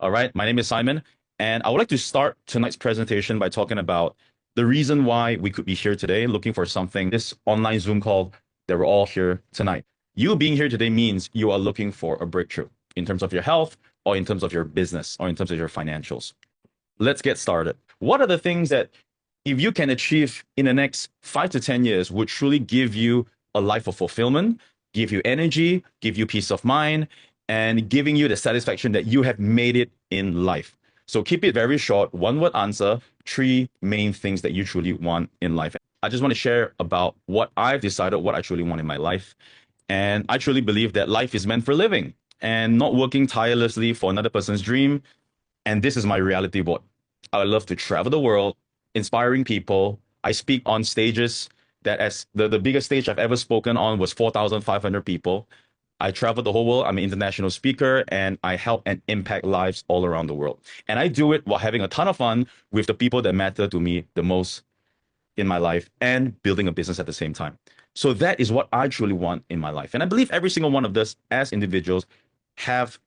All right, my name is Simon, and I would like to start tonight's presentation by talking about the reason why we could be here today looking for something, this online Zoom call that we're all here tonight. You being here today means you are looking for a breakthrough in terms of your health or in terms of your business or in terms of your financials. Let's get started. What are the things that, if you can achieve in the next 5 to 10 years, would truly give you a life of fulfillment, give you energy, give you peace of mind, and giving you the satisfaction that you have made it in life? So keep it very short, one word answer, three main things that you truly want in life. I just want to share about what I've decided what I truly want in my life. And I truly believe that life is meant for living and not working tirelessly for another person's dream. And this is my reality board. I love to travel the world, inspiring people. I speak on stages that, as the biggest stage I've ever spoken on was 4,500 people. I travel the whole world. I'm an international speaker and I help and impact lives all around the world. And I do it while having a ton of fun with the people that matter to me the most in my life and building a business at the same time. So that is what I truly want in my life. And I believe every single one of us as individuals have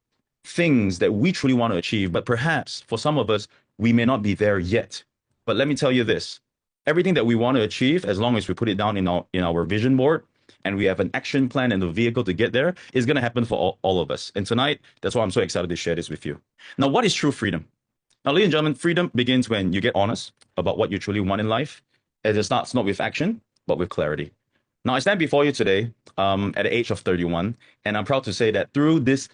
things that we truly want to achieve, but perhaps for some of us, we may not be there yet. But let me tell you this, everything that we want to achieve, as long as we put it down in our vision board and we have an action plan and a vehicle to get there, is going to happen for all of us. And tonight, that's why I'm so excited to share this with you. Now, what is true freedom? Now, ladies and gentlemen, freedom begins when you get honest about what you truly want in life. It starts not with action, but with clarity. Now, I stand before you today at the age of 31, and I'm proud to say that through this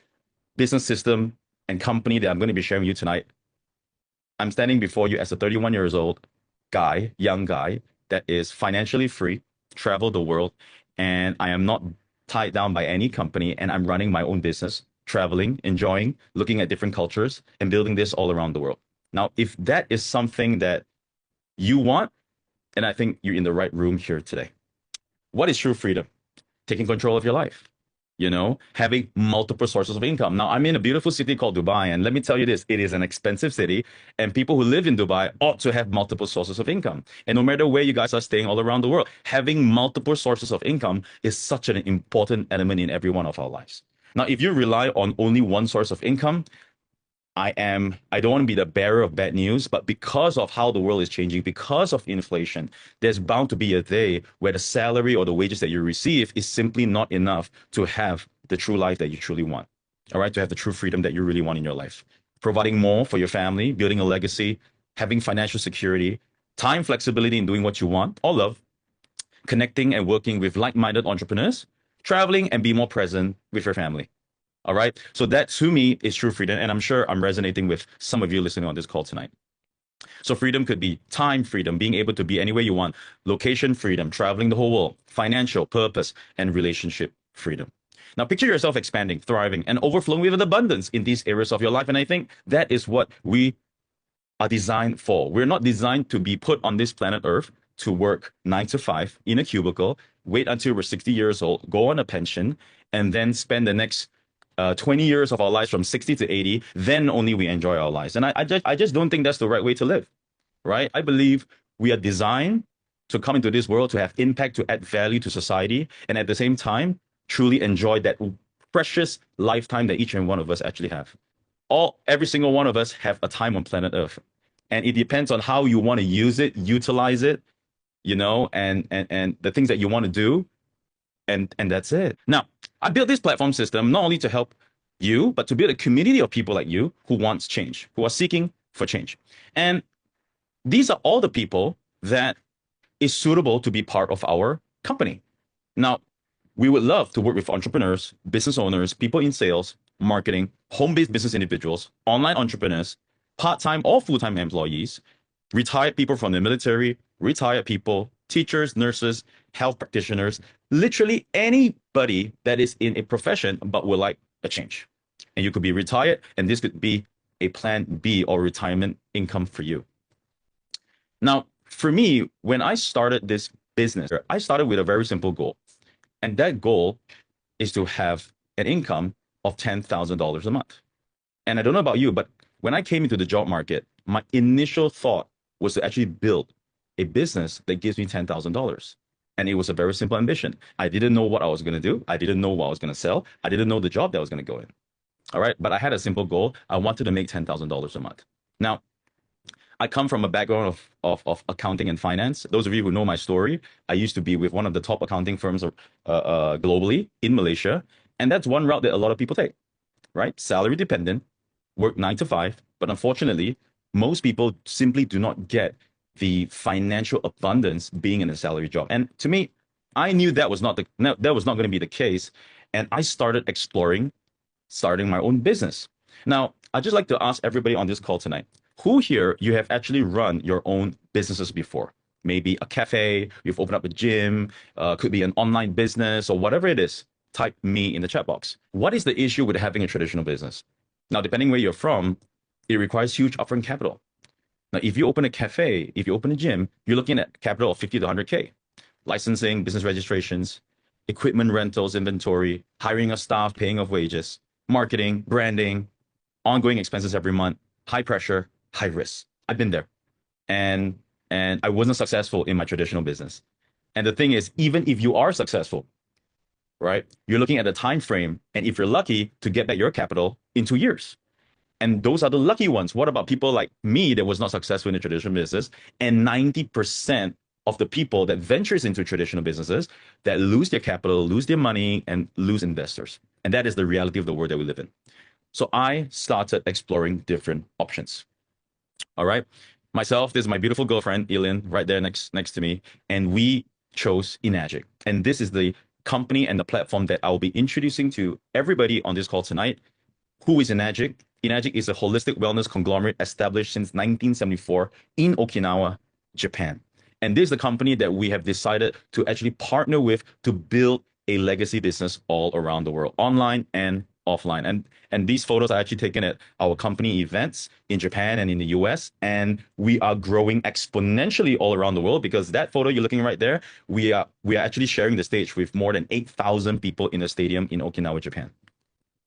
business system and company that I'm going to be sharing with you tonight, I'm standing before you as a 31 years old guy, young guy, that is financially free, travel the world, and I am not tied down by any company, and I'm running my own business, traveling, enjoying, looking at different cultures, and building this all around the world. Now, if that is something that you want, and I think you're in the right room here today. What is true freedom? Taking control of your life, having multiple sources of income. Now, I'm in a beautiful city called Dubai, and let me tell you this, it is an expensive city, and people who live in Dubai ought to have multiple sources of income. And no matter where you guys are staying all around the world, having multiple sources of income is such an important element in every one of our lives. Now, if you rely on only one source of income, I don't want to be the bearer of bad news, but because of how the world is changing, because of inflation, there's bound to be a day where the salary or the wages that you receive is simply not enough to have the true life that you truly want. All right, to have the true freedom that you really want in your life. Providing more for your family, building a legacy, having financial security, time flexibility in doing what you want, or love, connecting and working with like-minded entrepreneurs, traveling and be more present with your family. All right. So that to me is true freedom. And I'm sure I'm resonating with some of you listening on this call tonight. So freedom could be time freedom, being able to be anywhere you want, location freedom, traveling the whole world, financial purpose, and relationship freedom. Now picture yourself expanding, thriving, and overflowing with abundance in these areas of your life. And I think that is what we are designed for. We're not designed to be put on this planet Earth to work 9 to 5 in a cubicle, wait until we're 60 years old, go on a pension, and then spend the next 20 years of our lives from 60 to 80, then only we enjoy our lives. And I just don't think that's the right way to live, right? I believe we are designed to come into this world to have impact, to add value to society, and at the same time, truly enjoy that precious lifetime that each and one of us actually have. Every single one of us have a time on planet Earth. And it depends on how you want to use it, utilize it, and the things that you want to do. And that's it. Now, I built this platform system not only to help you, but to build a community of people like you who wants change, who are seeking for change. And these are all the people that is suitable to be part of our company. Now, we would love to work with entrepreneurs, business owners, people in sales, marketing, home-based business individuals, online entrepreneurs, part-time or full-time employees, retired people from the military, retired people, teachers, nurses, health practitioners, literally anybody that is in a profession but would like a change. And you could be retired, and this could be a plan B or retirement income for you. Now, for me, when I started this business, I started with a very simple goal. And that goal is to have an income of $10,000 a month. And I don't know about you, but when I came into the job market, my initial thought was to actually build a business that gives me $10,000. And it was a very simple ambition. I didn't know what I was going to do. I didn't know what I was going to sell. I didn't know the job that I was going to go in. All right. But I had a simple goal. I wanted to make $10,000 a month. Now, I come from a background of accounting and finance. Those of you who know my story, I used to be with one of the top accounting firms globally in Malaysia. And that's one route that a lot of people take, right? Salary dependent, work 9 to 5. But unfortunately, most people simply do not get the financial abundance being in a salary job. And to me, I knew that was not going to be the case. And I started exploring starting my own business. Now, I'd just like to ask everybody on this call tonight, who here you have actually run your own businesses before? Maybe a cafe, you've opened up a gym, could be an online business or whatever it is. Type me in the chat box. What is the issue with having a traditional business? Now, depending where you're from, it requires huge upfront capital. Now, if you open a cafe, if you open a gym, you're looking at capital of 50 to 100K. Licensing, business registrations, equipment rentals, inventory, hiring of staff, paying of wages, marketing, branding, ongoing expenses every month, high pressure, high risk. I've been there. And I wasn't successful in my traditional business. And the thing is, even if you are successful, right, you're looking at a time frame, and if you're lucky, to get back your capital in 2 years. And those are the lucky ones. What about people like me that was not successful in the traditional business? And 90% of the people that ventures into traditional businesses that lose their capital, lose their money, and lose investors. And that is the reality of the world that we live in. So I started exploring different options. All right. Myself, this is my beautiful girlfriend, Elin, right there next to me. And we chose Enagic. And this is the company and the platform that I'll be introducing to everybody on this call tonight. Who is Enagic? Enagic is a holistic wellness conglomerate established since 1974 in Okinawa, Japan. And this is the company that we have decided to actually partner with to build a legacy business all around the world, online and offline. And these photos are actually taken at our company events in Japan and in the US. And we are growing exponentially all around the world, because that photo you're looking right there, we are actually sharing the stage with more than 8,000 people in a stadium in Okinawa, Japan.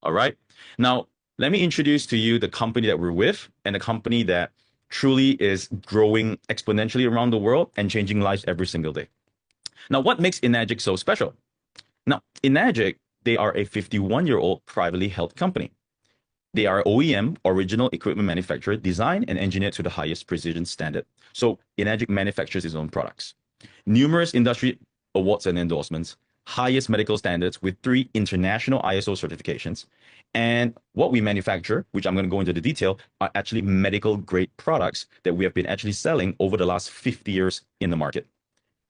All right. Now, let me introduce to you the company that we're with, and the company that truly is growing exponentially around the world and changing lives every single day. Now, what makes Enagic so special? Now, Enagic, they are a 51-year-old privately held company. They are OEM, original equipment manufacturer, designed and engineered to the highest precision standard. So Enagic manufactures its own products. Numerous industry awards and endorsements, highest medical standards with 3 international ISO certifications. And what we manufacture, which I'm going to go into the detail, are actually medical grade products that we have been actually selling over the last 50 years in the market.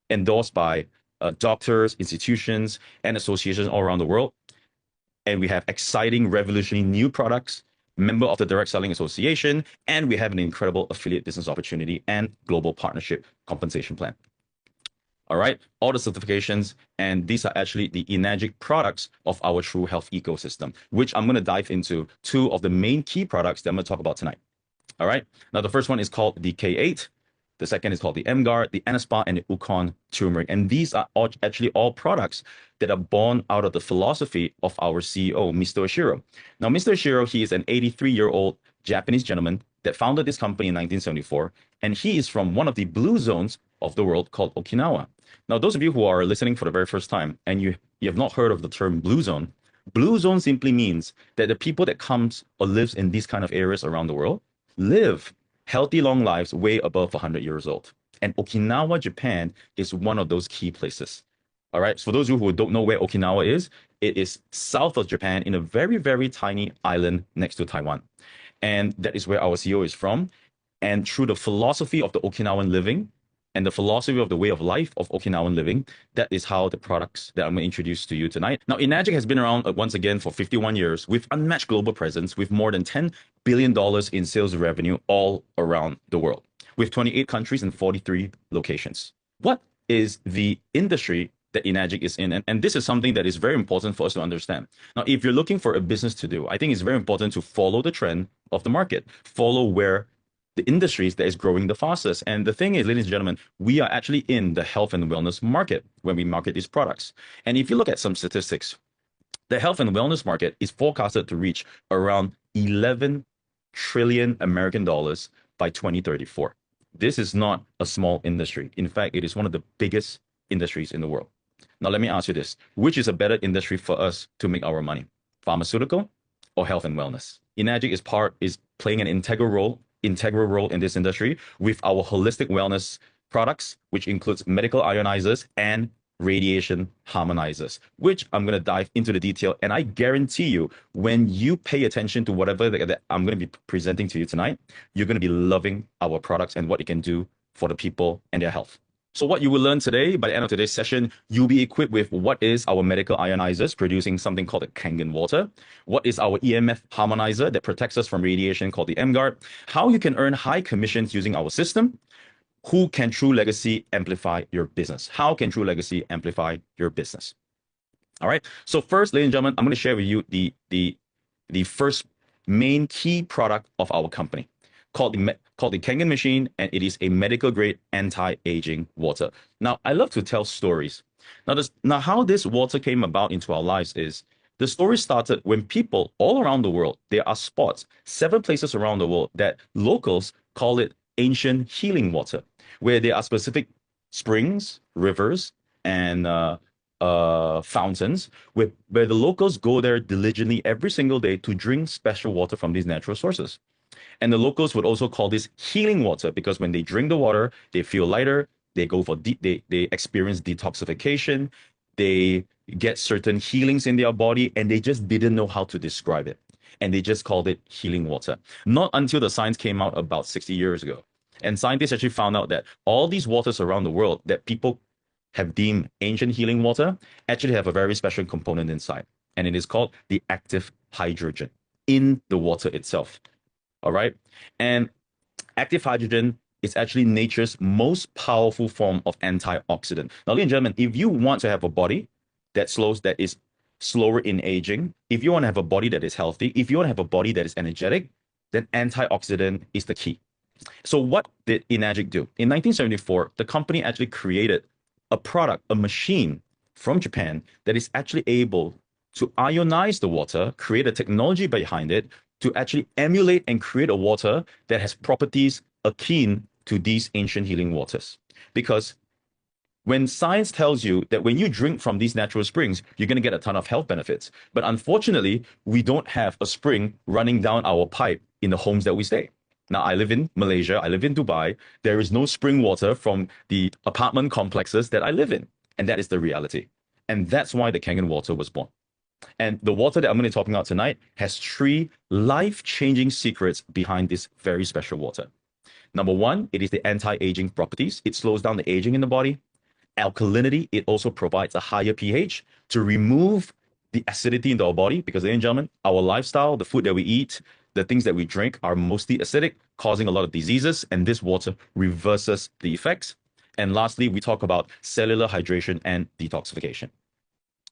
Endorsed by doctors, institutions, and associations all around the world. And we have exciting, revolutionary new products, member of the Direct Selling Association, and we have an incredible affiliate business opportunity and global partnership compensation plan. All right, all the certifications, and these are actually the Enagic products of our True Health ecosystem, which I'm going to dive into 2 of the main key products that I'm going to talk about tonight. All right, now the first one is called the K8. The second is called the M-Guard, the Anaspa, and the Ukon Turmeric. And these are actually all products that are born out of the philosophy of our CEO, Mr. Oshiro. Now, Mr. Oshiro, he is an 83-year-old Japanese gentleman that founded this company in 1974. And he is from one of the blue zones of the world called Okinawa. Now, those of you who are listening for the very first time and you have not heard of the term blue zone simply means that the people that comes or lives in these kind of areas around the world live healthy, long lives way above 100 years old. And Okinawa, Japan is one of those key places. All right. So for those of you who don't know where Okinawa is, it is south of Japan in a very, very tiny island next to Taiwan. And that is where our CEO is from. And through the philosophy of the Okinawan living and the philosophy of the way of life of Okinawan living, that is how the products that I'm going to introduce to you tonight. Now, Enagic has been around once again for 51 years with unmatched global presence, with more than $10 billion in sales revenue all around the world, with 28 countries and 43 locations. What is the industry that Enagic is in? And this is something that is very important for us to understand. Now, if you're looking for a business to do, I think it's very important to follow the trend of the market, follow where the industries that is growing the fastest. And the thing is, ladies and gentlemen, we are actually in the health and wellness market when we market these products. And if you look at some statistics, the health and wellness market is forecasted to reach around 11 trillion American dollars by 2034. This is not a small industry. In fact, it is one of the biggest industries in the world. Now, let me ask you this. Which is a better industry for us to make our money? Pharmaceutical or health and wellness. Enagic is playing an integral role in this industry with our holistic wellness products, which includes medical ionizers and radiation harmonizers, which I'm going to dive into the detail. And I guarantee you, when you pay attention to whatever that I'm going to be presenting to you tonight, you're going to be loving our products and what it can do for the people and their health. So what you will learn today, by the end of today's session, you'll be equipped with what is our medical ionizers producing something called the Kangen water, what is our EMF harmonizer that protects us from radiation called the MGuard, how you can earn high commissions using our system, who can True Legacy amplify your business? How can True Legacy amplify your business? All right. So first, ladies and gentlemen, I'm going to share with you the first main key product of our company called the Kangen machine, and it is a medical grade anti-aging water. Now, I love to tell stories. Now, how this water came about into our lives is the story started when people all around the world, there are spots, 7 places around the world that locals call it ancient healing water, where there are specific springs, rivers, and fountains where the locals go there diligently every single day to drink special water from these natural sources. And the locals would also call this healing water because when they drink the water, they feel lighter, they go for they experience detoxification, they get certain healings in their body, and they just didn't know how to describe it. And they just called it healing water. Not until the science came out about 60 years ago. And scientists actually found out that all these waters around the world that people have deemed ancient healing water actually have a very special component inside. And it is called the active hydrogen in the water itself. All right. And active hydrogen is actually nature's most powerful form of antioxidant. Now, ladies and gentlemen, if you want to have a body that is slower in aging, if you want to have a body that is healthy, if you want to have a body that is energetic, then antioxidant is the key. So what did Enagic do? In 1974, the company actually created a product, a machine from Japan that is actually able to ionize the water, create a technology behind it to actually emulate and create a water that has properties akin to these ancient healing waters. Because when science tells you that when you drink from these natural springs, you're going to get a ton of health benefits. But unfortunately, we don't have a spring running down our pipe in the homes that we stay. Now, I live in Malaysia, I live in Dubai. There is no spring water from the apartment complexes that I live in. And that is the reality. And that's why the Kangen water was born. And the water that I'm going to be talking about tonight has 3 life-changing secrets behind this very special water. Number 1, it is the anti-aging properties. It slows down the aging in the body. Alkalinity, it also provides a higher pH to remove the acidity in our body because, ladies and gentlemen, our lifestyle, the food that we eat, the things that we drink are mostly acidic, causing a lot of diseases, and this water reverses the effects. And lastly, we talk about cellular hydration and detoxification.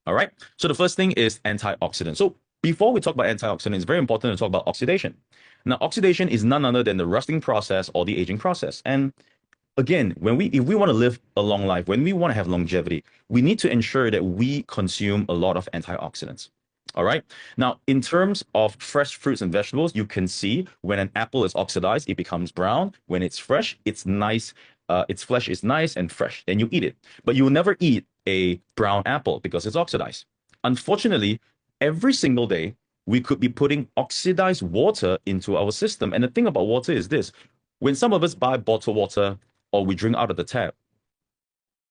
All right, so the first thing is antioxidant. So before we talk about antioxidant, it's very important to talk about oxidation. Now, oxidation is none other than the rusting process or the aging process. And again, if we want to live a long life, when we want to have longevity, we need to ensure that we consume a lot of antioxidants. All right. Now, in terms of fresh fruits and vegetables, you can see when an apple is oxidized, it becomes brown. When it's fresh, it's nice. Its flesh is nice and fresh. Then you eat it. But you will never eat a brown apple because it's oxidized. Unfortunately, every single day, we could be putting oxidized water into our system. And the thing about water is this. When some of us buy bottled water or we drink out of the tap,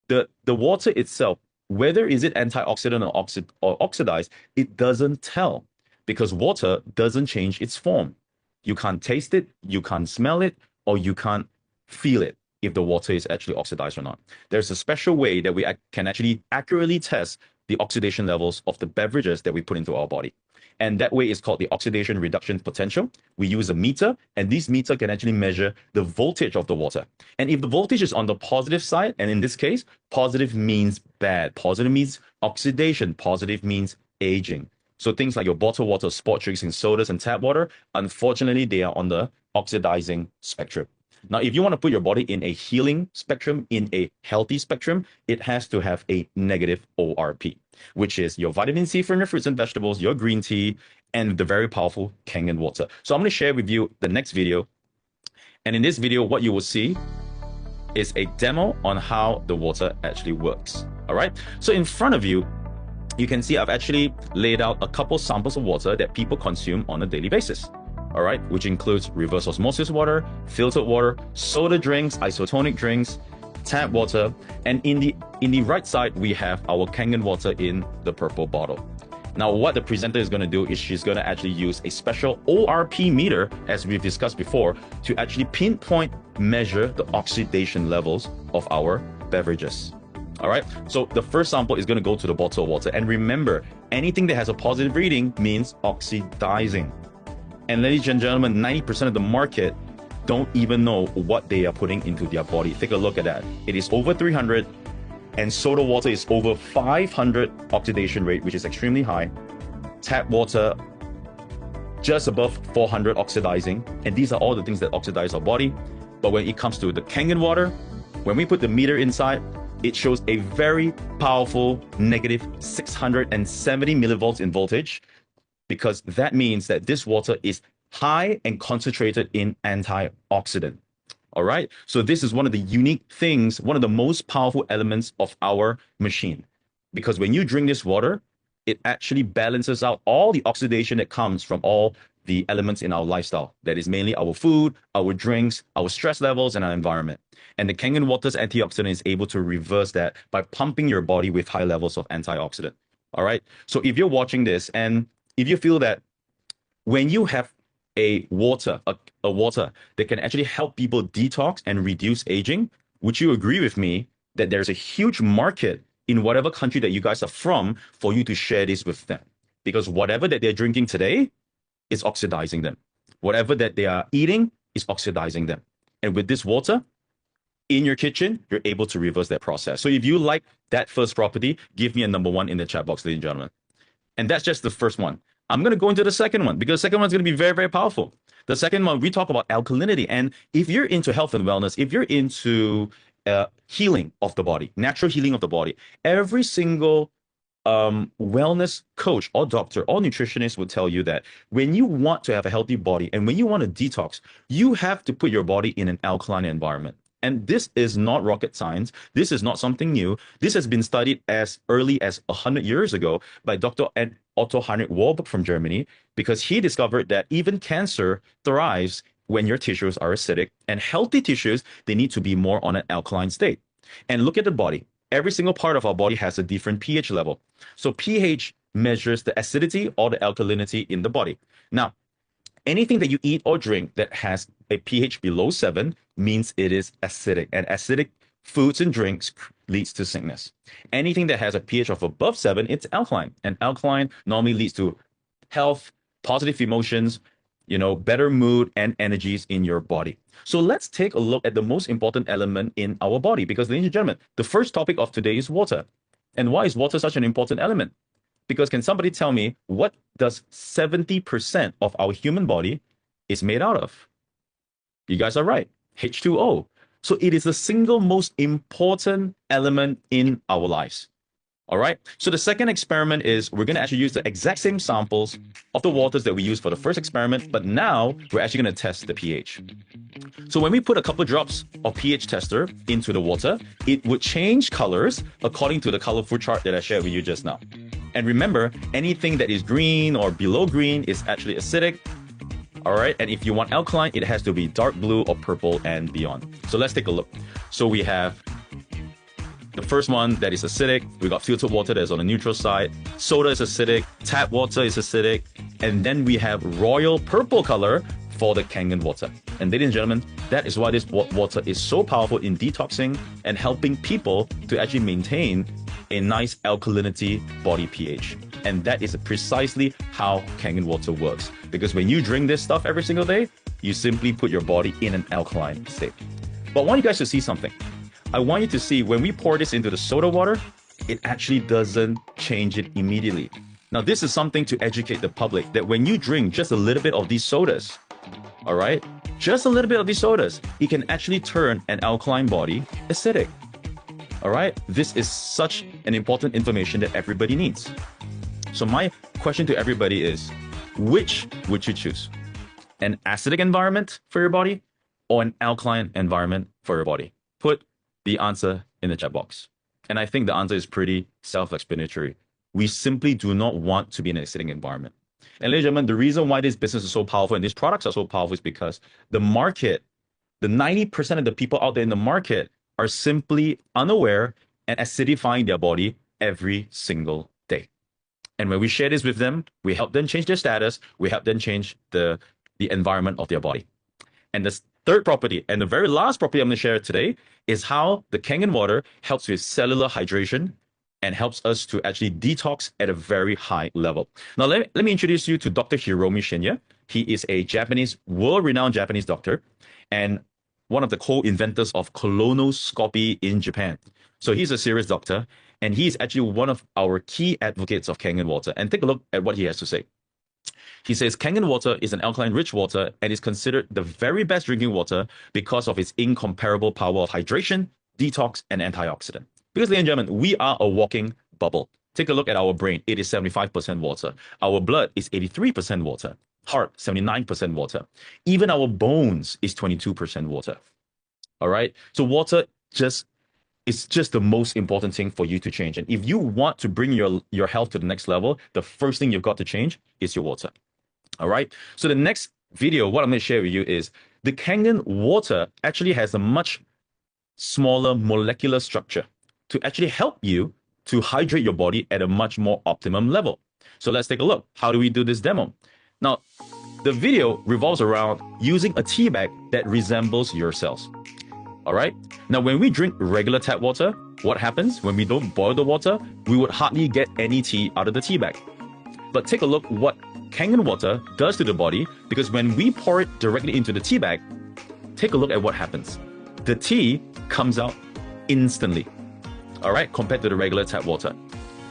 the water itself, whether is it antioxidant or oxidized, it doesn't tell because water doesn't change its form. You can't taste it, you can't smell it, or you can't feel it if the water is actually oxidized or not. There's a special way that we can actually accurately test the oxidation levels of the beverages that we put into our body. And that way is called the oxidation reduction potential. We use a meter, and this meter can actually measure the voltage of the water. And if the voltage is on the positive side, and in this case, positive means bad, positive means oxidation, positive means aging. So things like your bottled water, sport drinks, and sodas and tap water, unfortunately, they are on the oxidizing spectrum. Now, if you want to put your body in a healing spectrum, in a healthy spectrum, it has to have a negative ORP, which is your vitamin C from your fruits and vegetables, your green tea, and the very powerful Kangen water. So I'm going to share with you the next video. And in this video, what you will see is a demo on how the water actually works. All right. So in front of you you can see I've actually laid out a couple samples of water that people consume on a daily basis. All right, which includes reverse osmosis water, filtered water, soda drinks, isotonic drinks, tap water, and in the right side we have our Kangen water in the purple bottle. Now, what the presenter is going to do is she's going to actually use a special ORP meter, as we've discussed before, to actually pinpoint measure the oxidation levels of our beverages. All right, so the first sample is going to go to the bottle of water. And remember, anything that has a positive reading means oxidizing. And ladies and gentlemen, 90% of the market don't even know what they are putting into their body. Take a look at that. It is over 300, and soda water is over 500 oxidation rate, which is extremely high. Tap water, just above 400 oxidizing. And these are all the things that oxidize our body. But when it comes to the Kangen water, when we put the meter inside, it shows a very powerful negative 670 millivolts in voltage, because that means that this water is high and concentrated in antioxidant. All right. So this is one of the unique things, one of the most powerful elements of our machine, because when you drink this water, it actually balances out all the oxidation that comes from all the elements in our lifestyle. That is mainly our food, our drinks, our stress levels, and our environment. And the Kangen water's antioxidant is able to reverse that by pumping your body with high levels of antioxidant. All right. So if you're watching this and if you feel that when you have a water that can actually help people detox and reduce aging, would you agree with me that there's a huge market in whatever country that you guys are from for you to share this with them? Because whatever that they're drinking today is oxidizing them. Whatever that they are eating is oxidizing them. And with this water in your kitchen, you're able to reverse that process. So if you like that first property, give me a number 1 in the chat box, ladies and gentlemen. And that's just the first one. I'm going to go into the second one, because the second one is going to be very, very powerful. The second one, we talk about alkalinity. And if you're into health and wellness, if you're into healing of the body, natural healing of the body, every single wellness coach or doctor or nutritionist will tell you that when you want to have a healthy body and when you want to detox, you have to put your body in an alkaline environment. And this is not rocket science. This is not something new. This has been studied as early as 100 years ago by Dr. Otto Heinrich Warburg from Germany, because he discovered that even cancer thrives when your tissues are acidic, and healthy tissues, they need to be more on an alkaline state. And look at the body. Every single part of our body has a different pH level. So pH measures the acidity or the alkalinity in the body. Now, anything that you eat or drink that has a pH below 7 means it is acidic, and acidic foods and drinks leads to sickness. Anything that has a pH of above 7, it's alkaline, and alkaline normally leads to health, positive emotions, better mood and energies in your body. So let's take a look at the most important element in our body, because, ladies and gentlemen, the first topic of today is water. And why is water such an important element? Because can somebody tell me what does 70% of our human body is made out of? You guys are right, H2O. So it is the single most important element in our lives. All right. So the second experiment is we're going to actually use the exact same samples of the waters that we used for the first experiment, but now we're actually going to test the pH. So when we put a couple drops of pH tester into the water, it would change colors according to the colorful chart that I shared with you just now. And remember, anything that is green or below green is actually acidic. All right. And if you want alkaline, it has to be dark blue or purple and beyond. So let's take a look. So we have the first one that is acidic. We got filtered water that is on the neutral side. Soda is acidic. Tap water is acidic. And then we have royal purple color for the Kangen water. And ladies and gentlemen, that is why this water is so powerful in detoxing and helping people to actually maintain a nice alkalinity body pH. And that is precisely how Kangen water works. Because when you drink this stuff every single day, you simply put your body in an alkaline state. But I want you guys to see something. I want you to see when we pour this into the soda water, it actually doesn't change it immediately. Now, this is something to educate the public that when you drink just a little bit of these sodas, all right, just a little bit of these sodas, it can actually turn an alkaline body acidic. All right, this is such an important information that everybody needs. So my question to everybody is, which would you choose? An acidic environment for your body or an alkaline environment for your body? Put the answer in the chat box. And I think the answer is pretty self-explanatory. We simply do not want to be in an acidic environment. And ladies and gentlemen, the reason why this business is so powerful and these products are so powerful is because the market, the 90% of the people out there in the market are simply unaware and acidifying their body every single day. And when we share this with them, we help them change their status, we help them change the environment of their body. And the third property, and the very last property I'm going to share today, is how the Kangen water helps with cellular hydration and helps us to actually detox at a very high level. Now, let me introduce you to Dr. Hiromi Shinya. He is a Japanese, world-renowned Japanese doctor and one of the co-inventors of colonoscopy in Japan. So he's a serious doctor, and he's actually one of our key advocates of Kangen water. And take a look at what he has to say. He says Kangen water is an alkaline-rich water and is considered the very best drinking water because of its incomparable power of hydration, detox, and antioxidant. Because, ladies and gentlemen, we are a walking bubble. Take a look at our brain. It is 75% water. Our blood is 83% water. Heart, 79% water. Even our bones is 22% water. All right? So water is just the most important thing for you to change. And if you want to bring your health to the next level, the first thing you've got to change is your water. All right? So the next video, what I'm going to share with you is the Kangen water actually has a much smaller molecular structure to actually help you to hydrate your body at a much more optimum level. So let's take a look. How do we do this demo? Now, the video revolves around using a tea bag that resembles your cells. All right. Now, when we drink regular tap water, what happens? When we don't boil the water, we would hardly get any tea out of the tea bag. But take a look what Kangen water does to the body, because when we pour it directly into the tea bag, take a look at what happens. The tea comes out instantly, all right, compared to the regular tap water.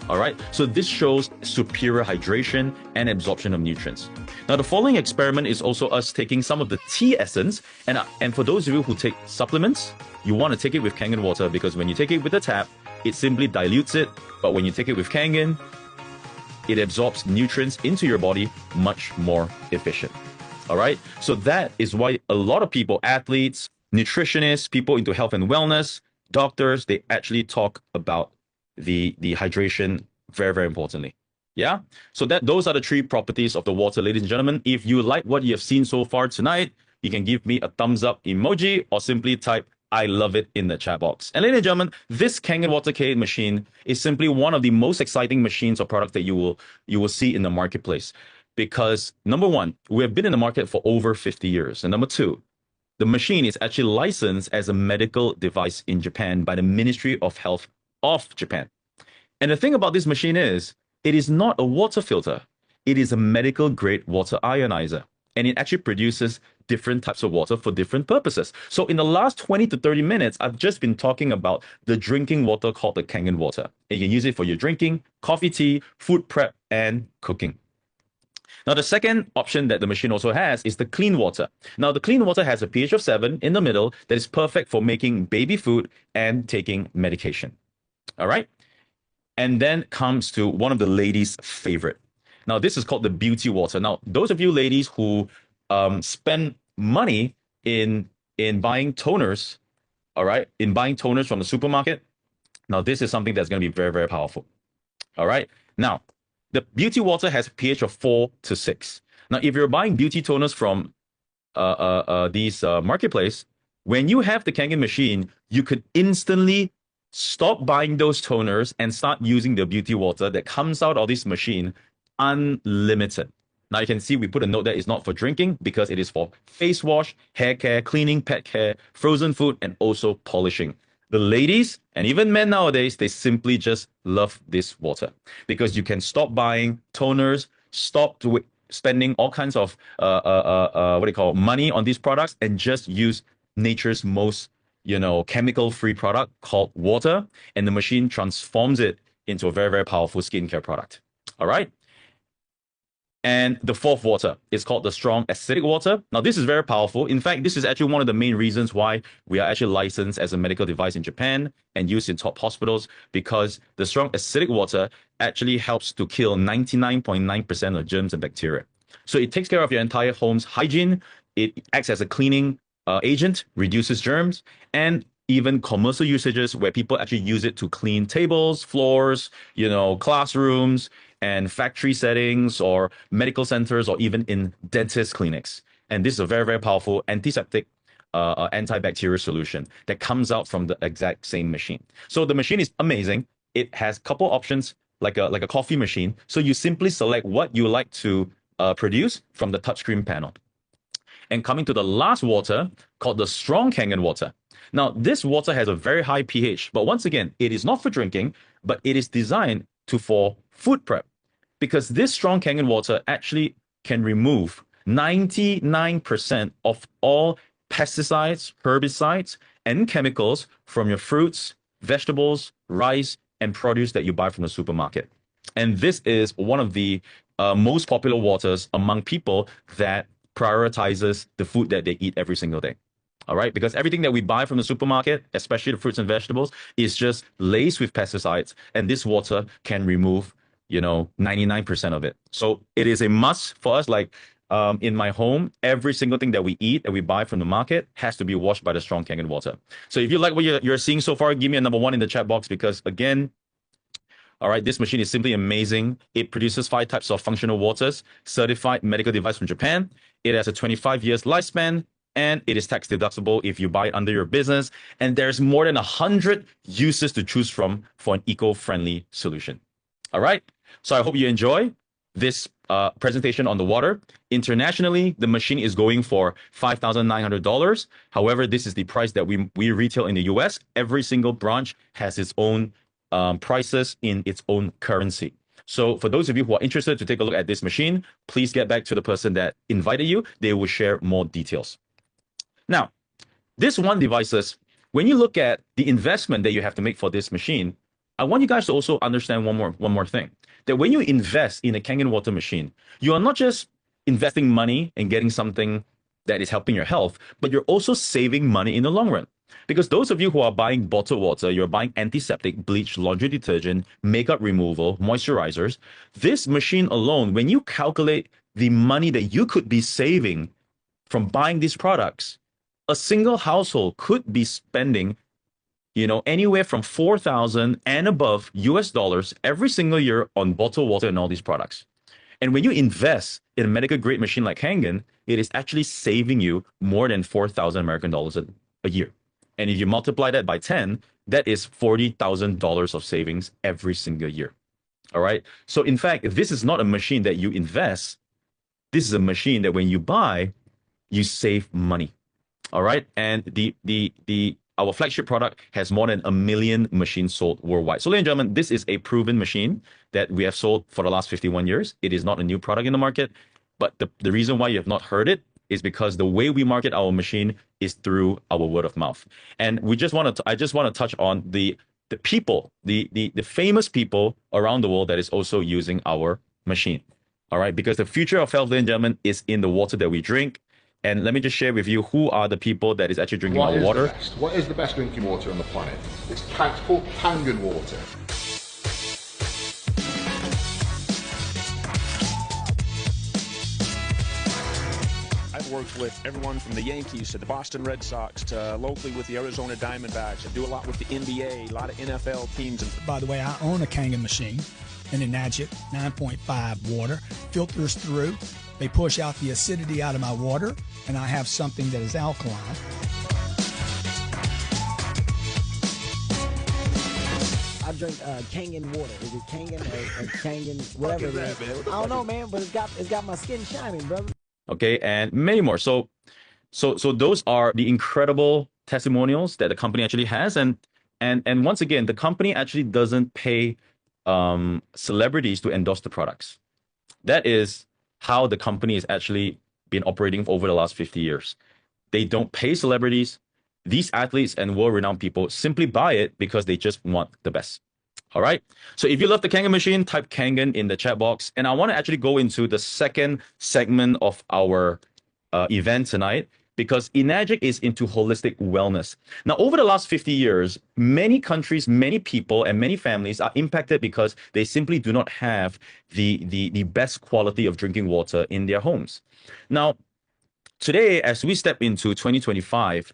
All right, so this shows superior hydration and absorption of nutrients. Now, the following experiment is also us taking some of the tea essence, and for those of you who take supplements, you want to take it with Kangen water, because when you take it with the tap, it simply dilutes it, but when you take it with Kangen, it absorbs nutrients into your body much more efficient. All right, so that is why a lot of people, athletes, nutritionists, people into health and wellness, doctors, they actually talk about the hydration very, very importantly. Yeah. So those are the three properties of the water, ladies and gentlemen. If you like what you have seen so far tonight, you can give me a thumbs up emoji or simply type "I love it" in the chat box. And ladies and gentlemen, this Kangen Water K machine is simply one of the most exciting machines or products that you will see in the marketplace. Because number one, we have been in the market for over 50 years. And number two, the machine is actually licensed as a medical device in Japan by the Ministry of Health of Japan. And the thing about this machine is, it is not a water filter. It is a medical grade water ionizer. And it actually produces different types of water for different purposes. So in the last 20 to 30 minutes, I've just been talking about the drinking water called the Kangen water. And you can use it for your drinking, coffee, tea, food prep, and cooking. Now, the second option that the machine also has is the clean water. Now, the clean water has a pH of 7 in the middle that is perfect for making baby food and taking medication. All right? And then comes to one of the ladies' favorite. Now, this is called the beauty water. Now, those of you ladies who spend money in buying toners, all right, in buying toners from the supermarket, now this is something that's going to be very, very powerful. All right? Now, the beauty water has a pH of 4 to 6. Now, if you're buying beauty toners from these marketplace, when you have the Kangen machine, you could instantly stop buying those toners and start using the beauty water that comes out of this machine unlimited. Now you can see we put a note that it's not for drinking because it is for face wash, hair care, cleaning, pet care, frozen food, and also polishing. The ladies and even men nowadays, they simply just love this water because you can stop buying toners, stop spending all kinds of money on these products and just use nature's most chemical-free product called water, and the machine transforms it into a very, very powerful skincare product. All right. And the fourth water is called the strong acidic water. Now, this is very powerful. In fact, this is actually one of the main reasons why we are actually licensed as a medical device in Japan and used in top hospitals, because the strong acidic water actually helps to kill 99.9% of germs and bacteria. So it takes care of your entire home's hygiene. It acts as a cleaning agent, reduces germs, and even commercial usages where people actually use it to clean tables, floors, classrooms and factory settings or medical centers or even in dentist clinics. And this is a very, very powerful antiseptic antibacterial solution that comes out from the exact same machine. So the machine is amazing. It has a couple options like a coffee machine. So you simply select what you like to produce from the touchscreen panel. And coming to the last water called the Strong Kangen water. Now, this water has a very high pH, but once again, it is not for drinking, but it is designed for food prep because this Strong Kangen water actually can remove 99% of all pesticides, herbicides, and chemicals from your fruits, vegetables, rice, and produce that you buy from the supermarket. And this is one of the most popular waters among people that prioritizes the food that they eat every single day. All right, because everything that we buy from the supermarket, especially the fruits and vegetables, is just laced with pesticides, and this water can remove, 99% of it. So it is a must for us. Like in my home, every single thing that we eat and we buy from the market has to be washed by the Strong Kangen water. So if you like what you're seeing so far, give me a number 1 in the chat box because again, all right, this machine is simply amazing. It produces 5 types of functional waters, certified medical device from Japan. It has a 25 years lifespan, and it is tax deductible if you buy it under your business. And there's more than 100 uses to choose from for an eco-friendly solution. All right, so I hope you enjoy this presentation on the water. Internationally, the machine is going for $5,900. However, this is the price that we retail in the US. Every single branch has its own prices in its own currency. So for those of you who are interested to take a look at this machine, please get back to the person that invited you. They will share more details. Now, this one devices, when you look at the investment that you have to make for this machine, I want you guys to also understand one more thing. That when you invest in a Kangen water machine, you are not just investing money and getting something that is helping your health, but you're also saving money in the long run. Because those of you who are buying bottled water, you're buying antiseptic, bleach, laundry detergent, makeup removal, moisturizers. This machine alone, when you calculate the money that you could be saving from buying these products, a single household could be spending, anywhere from 4,000 and above US dollars every single year on bottled water and all these products. And when you invest in a medical grade machine like Kangen, it is actually saving you more than 4,000 American dollars a year. And if you multiply that by 10, that is $40,000 of savings every single year. All right. So in fact, this is not a machine that you invest. This is a machine that when you buy, you save money. All right. And our flagship product has more than 1 million machines sold worldwide. So ladies and gentlemen, this is a proven machine that we have sold for the last 51 years. It is not a new product in the market, but the reason why you have not heard it is because the way we market our machine is through our word of mouth. And I just want to touch on the people, the famous people around the world that is also using our machine. All right, because the future of health, ladies and gentlemen, is in the water that we drink. And let me just share with you who are the people that is actually drinking our water. What is the best drinking water on the planet? It's called Kangen water. I've worked with everyone from the Yankees to the Boston Red Sox to locally with the Arizona Diamondbacks. I do a lot with the NBA, a lot of NFL teams. By the way, I own a Kangen machine, an Enagic 9.5 water, filters through. They push out the acidity out of my water, and I have something that is alkaline. I drink Kangen water. Is it Kangen or Kangen, whatever it is? I don't know, man, but it's got my skin shining, brother. Okay, and many more. So those are the incredible testimonials that the company actually has, and once again, the company actually doesn't pay celebrities to endorse the products. That is how the company has actually been operating over the last 50 years. They don't pay celebrities. These athletes and world-renowned people simply buy it because they just want the best. All right. So if you love the Kangen machine, type Kangen in the chat box. And I want to actually go into the second segment of our event tonight, because Enagic is into holistic wellness. Now, over the last 50 years, many countries, many people, and many families are impacted because they simply do not have the best quality of drinking water in their homes. Now, today, as we step into 2025,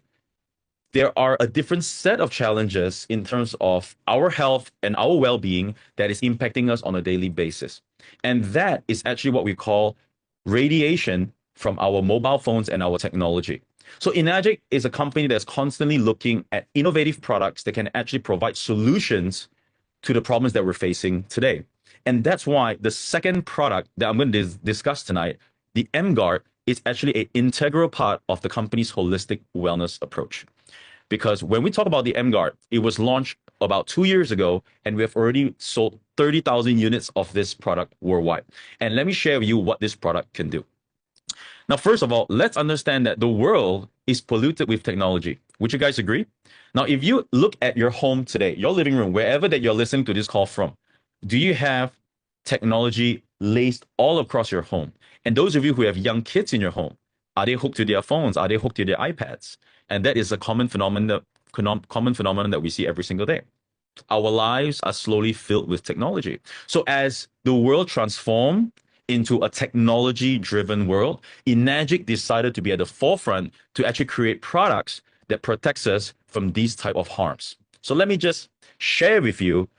there are a different set of challenges in terms of our health and our well-being that is impacting us on a daily basis. And that is actually what we call radiation from our mobile phones and our technology. So Enagic is a company that's constantly looking at innovative products that can actually provide solutions to the problems that we're facing today. And that's why the second product that I'm going to discuss tonight, the M-Guard, is actually an integral part of the company's holistic wellness approach. Because when we talk about the M-Guard, it was launched about 2 years ago, and we have already sold 30,000 units of this product worldwide. And let me share with you what this product can do. Now, first of all, let's understand that the world is polluted with technology. Would you guys agree? Now, if you look at your home today, your living room, wherever that you're listening to this call from, do you have technology laced all across your home? And those of you who have young kids in your home, are they hooked to their phones? Are they hooked to their iPads? And that is a common phenomenon that we see every single day. Our lives are slowly filled with technology. So as the world transforms into a technology-driven world, Enagic decided to be at the forefront to actually create products that protects us from these type of harms. So let me just share with you,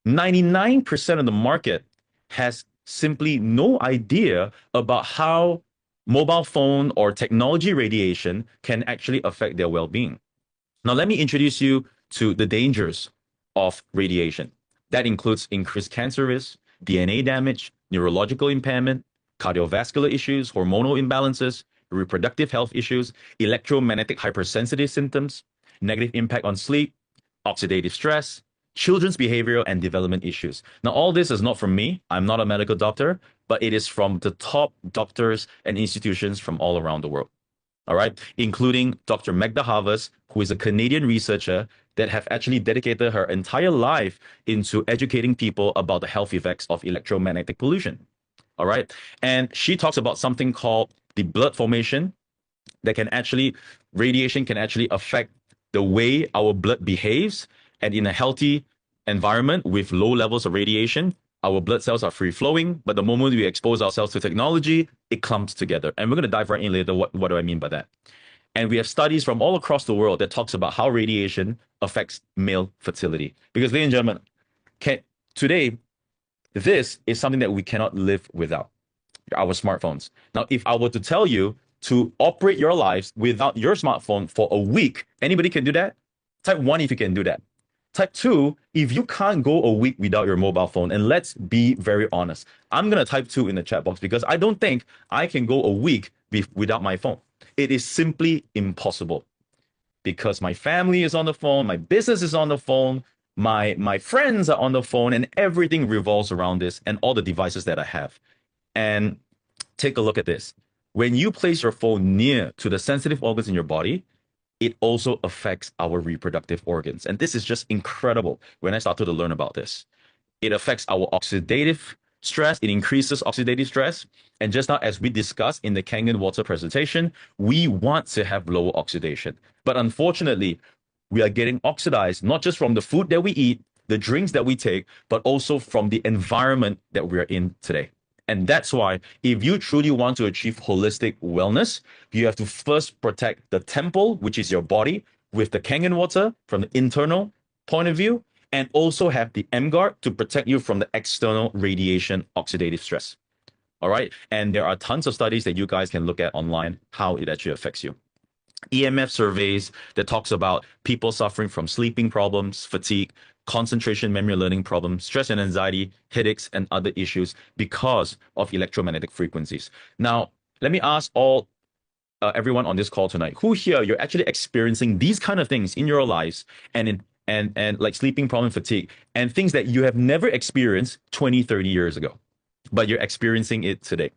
99% of the market has simply no idea about how mobile phone or technology radiation can actually affect their well-being. Now, let me introduce you to the dangers of radiation. That includes increased cancer risk, DNA damage, neurological impairment, cardiovascular issues, hormonal imbalances, reproductive health issues, electromagnetic hypersensitive symptoms, negative impact on sleep, oxidative stress, children's behavioral and development issues. Now, all this is not from me. I'm not a medical doctor, but it is from the top doctors and institutions from all around the world. All right, including Dr. Magda Havas, who is a Canadian researcher that have actually dedicated her entire life into educating people about the health effects of electromagnetic pollution. All right, and she talks about something called the blood formation that can actually, radiation can actually affect the way our blood behaves. And in a healthy environment with low levels of radiation, our blood cells are free flowing. But the moment we expose ourselves to technology, it clumps together. And we're going to dive right in later. What do I mean by that? And we have studies from all across the world that talks about how radiation affects male fertility. Because, ladies and gentlemen, today, this is something that we cannot live without, our smartphones. Now, if I were to tell you to operate your lives without your smartphone for a week, anybody can do that? Type 1 if you can do that. Type 2, if you can't go a week without your mobile phone, and let's be very honest, I'm going to type 2 in the chat box because I don't think I can go a week without my phone. It is simply impossible because my family is on the phone, my business is on the phone, my friends are on the phone, and everything revolves around this and all the devices that I have. And take a look at this. When you place your phone near to the sensitive organs in your body, it also affects our reproductive organs. And this is just incredible when I started to learn about this. It affects our oxidative stress. It increases oxidative stress. And just now, as we discussed in the Kangen water presentation, we want to have lower oxidation. But unfortunately, we are getting oxidized, not just from the food that we eat, the drinks that we take, but also from the environment that we're in today. And that's why if you truly want to achieve holistic wellness, you have to first protect the temple, which is your body, with the Kangen water from the internal point of view, and also have the M-Guard to protect you from the external radiation oxidative stress. All right. And there are tons of studies that you guys can look at online, how it actually affects you. EMF surveys that talks about people suffering from sleeping problems, fatigue, concentration, memory, learning problems, stress and anxiety, headaches, and other issues because of electromagnetic frequencies. Now, let me ask everyone on this call tonight, who here you're actually experiencing these kind of things in your lives and like sleeping problem, fatigue, and things that you have never experienced 20, 30 years ago, but you're experiencing it today.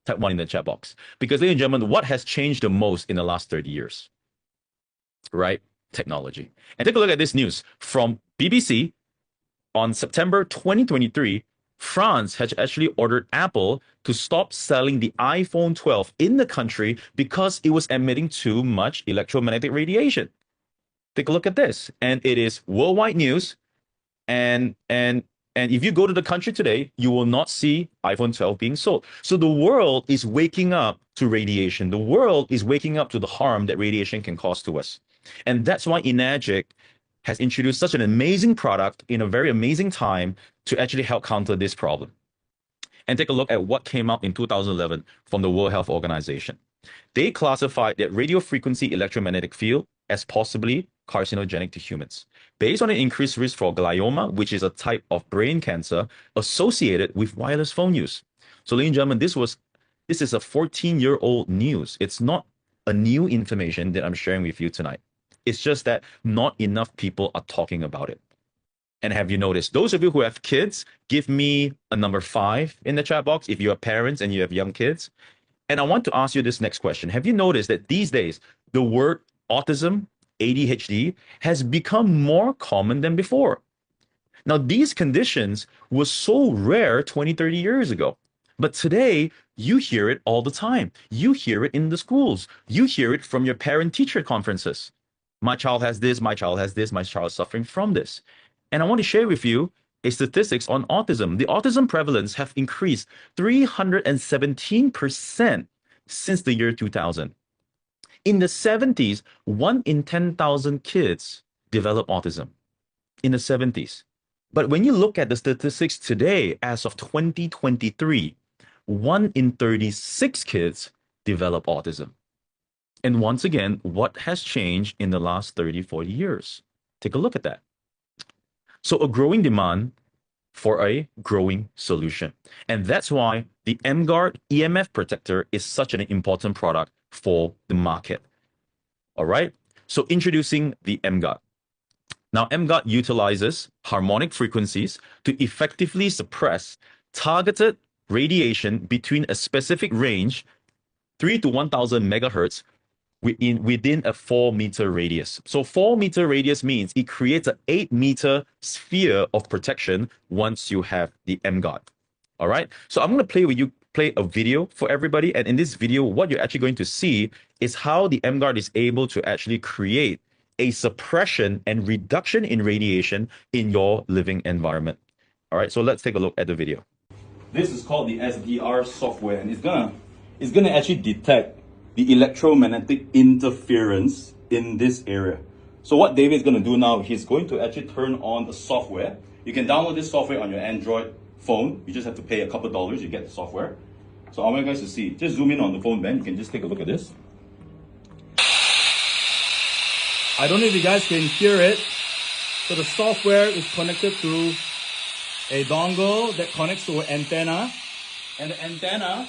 Type 1 in the chat box. Because, ladies and gentlemen, what has changed the most in the last 30 years? Right? Technology. And take a look at this news from BBC. On September 2023, France has actually ordered Apple to stop selling the iPhone 12 in the country because it was emitting too much electromagnetic radiation. Take a look at this. And it is worldwide news. And if you go to the country today, you will not see iPhone 12 being sold. So the world is waking up to radiation. The world is waking up to the harm that radiation can cause to us. And that's why Enagic has introduced such an amazing product in a very amazing time to actually help counter this problem. And take a look at what came out in 2011 from the World Health Organization. They classified that radio frequency electromagnetic field as possibly carcinogenic to humans, based on an increased risk for glioma, which is a type of brain cancer associated with wireless phone use. So, ladies and gentlemen, this is a 14-year-old news. It's not a new information that I'm sharing with you tonight. It's just that not enough people are talking about it. And have you noticed, those of you who have kids, give me a number 5 in the chat box if you are parents and you have young kids. And I want to ask you this next question. Have you noticed that these days, the word autism, ADHD, has become more common than before? Now, these conditions were so rare 20, 30 years ago. But today, you hear it all the time. You hear it in the schools. You hear it from your parent-teacher conferences. My child has this, my child has this, my child is suffering from this. And I want to share with you a statistics on autism. The autism prevalence have increased 317% since the year 2000. In the 70s, 1 in 10,000 kids develop autism. In the 70s. But when you look at the statistics today, as of 2023, 1 in 36 kids develop autism. And once again, what has changed in the last 30, 40 years? Take a look at that. So a growing demand for a growing solution. And that's why the MGuard EMF protector is such an important product for the market. All right. So introducing the MGuard. Now, MGuard utilizes harmonic frequencies to effectively suppress targeted radiation between a specific range, 3 to 1,000 megahertz, within a 4-meter radius. So 4-meter radius means it creates an 8-meter sphere of protection once you have the MGuard. All right. So I'm going to play a video for everybody. And in this video, what you're actually going to see is how the MGuard is able to actually create a suppression and reduction in radiation in your living environment. All right. So let's take a look at the video. This is called the SDR software, and it's gonna actually detect the electromagnetic interference in this area. So what David is going to do now, he's going to actually turn on the software. You can download this software on your Android phone. You just have to pay a couple of dollars, you get the software. So I want you guys to see. Just zoom in on the phone, Ben. You can just take a look at this. I don't know if you guys can hear it. So the software is connected to a dongle that connects to an antenna. And the antenna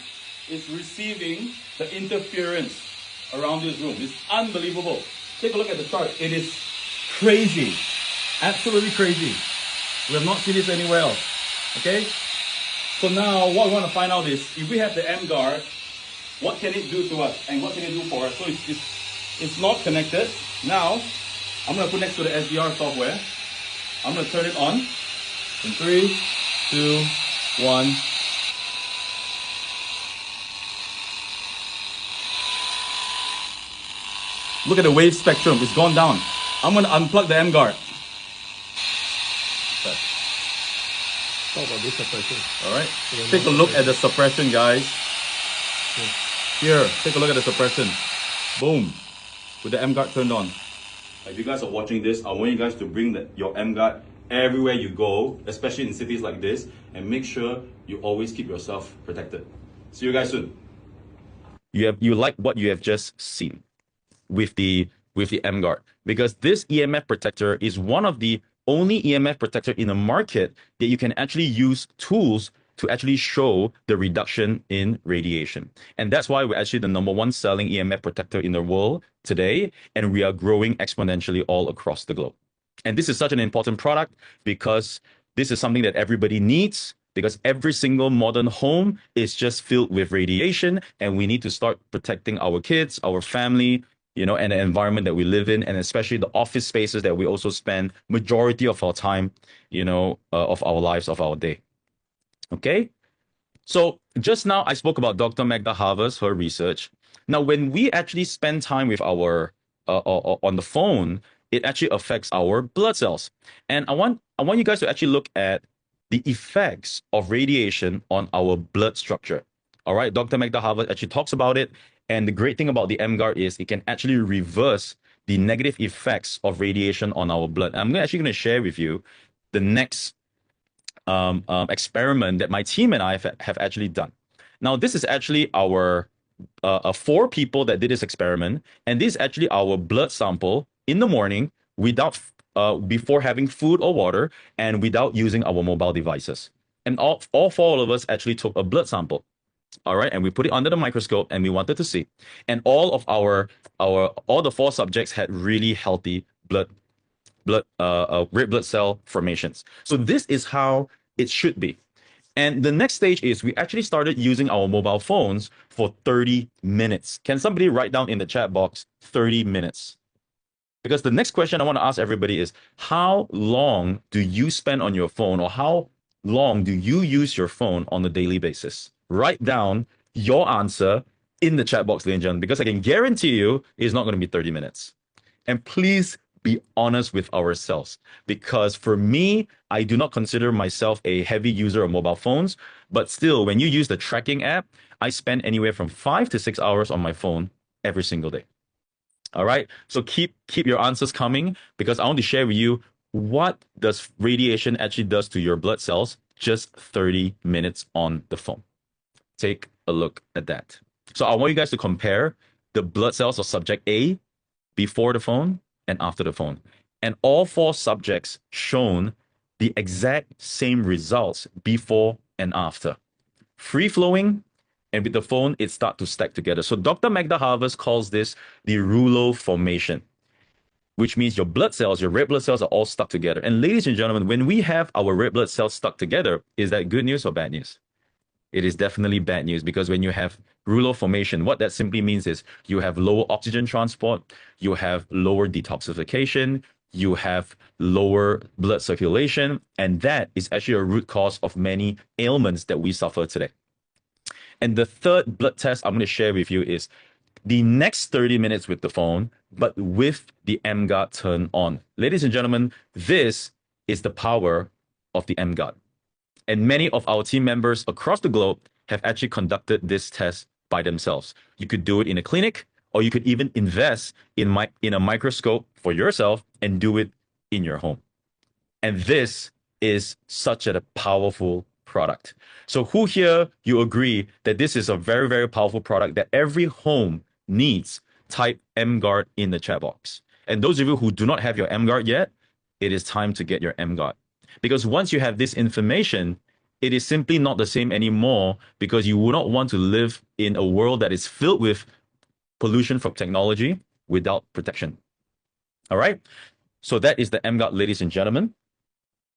is receiving the interference around this room. It's unbelievable. Take a look at the chart. It is crazy. Absolutely crazy. We have not seen this anywhere else. Okay? So now what we want to find out is, if we have the MGuard, what can it do to us? And what can it do for us? So it's not connected. Now, I'm going to put next to the SDR software. I'm going to turn it on. In 3, 2, 1. Look at the wave spectrum, it's gone down. I'm going to unplug the MGuard. Alright, take a look at the suppression, guys. Here, take a look at the suppression. Boom, with the MGuard turned on. If you guys are watching this, I want you guys to bring your MGuard everywhere you go, especially in cities like this, and make sure you always keep yourself protected. See you guys soon. You like what you have just seen with the MGuard, because this EMF protector is one of the only EMF protector in the market that you can actually use tools to actually show the reduction in radiation. And that's why we're actually the #1 selling EMF protector in the world today, and we are growing exponentially all across the globe. And this is such an important product because this is something that everybody needs, because every single modern home is just filled with radiation, and we need to start protecting our kids, our family, and the environment that we live in, and especially the office spaces that we also spend majority of our time, of our lives, of our day. Okay? So just now I spoke about Dr. Magda Havas, her research. Now, when we actually spend time with our, on the phone, it actually affects our blood cells. And I want you guys to actually look at the effects of radiation on our blood structure. All right, Dr. Magda Havas actually talks about it. And the great thing about the MGuard is it can actually reverse the negative effects of radiation on our blood. I'm actually going to share with you the next experiment that my team and I have actually done. Now, this is actually our 4 people that did this experiment, and this is actually our blood sample in the morning without before having food or water and without using our mobile devices. And all 4 of us actually took a blood sample. All right, and we put it under the microscope and we wanted to see. And all of all the 4 subjects had really healthy red blood cell formations. So this is how it should be. And the next stage is we actually started using our mobile phones for 30 minutes. Can somebody write down in the chat box 30 minutes? Because the next question I want to ask everybody is, how long do you spend on your phone, or how long do you use your phone on a daily basis? Write down your answer in the chat box, ladies and gentlemen, because I can guarantee you it's not going to be 30 minutes. And please be honest with ourselves, because for me, I do not consider myself a heavy user of mobile phones, but still, when you use the tracking app, I spend anywhere from 5 to 6 hours on my phone every single day. All right, so keep your answers coming, because I want to share with you what does radiation actually does to your blood cells just 30 minutes on the phone. Take a look at that. So I want you guys to compare the blood cells of subject A before the phone and after the phone. And all 4 subjects shown the exact same results before and after. Free flowing, and with the phone, it starts to stack together. So Dr. Magda Havas calls this the rouleau formation, which means your blood cells, your red blood cells are all stuck together. And ladies and gentlemen, when we have our red blood cells stuck together, is that good news or bad news? It is definitely bad news, because when you have rouleau formation, what that simply means is you have lower oxygen transport, you have lower detoxification, you have lower blood circulation, and that is actually a root cause of many ailments that we suffer today. And the third blood test I'm going to share with you is the next 30 minutes with the phone, but with the M-Guard turned on. Ladies and gentlemen, this is the power of the M-Guard. And many of our team members across the globe have actually conducted this test by themselves. You could do it in a clinic, or you could even invest in a microscope for yourself and do it in your home. And this is such a powerful product. So who here you agree that this is a very, very powerful product that every home needs? Type M-Guard in the chat box. And those of you who do not have your M-Guard yet, it is time to get your M-Guard. Because once you have this information, it is simply not the same anymore, because you would not want to live in a world that is filled with pollution from technology without protection. All right? So that is the M-Guard, ladies and gentlemen.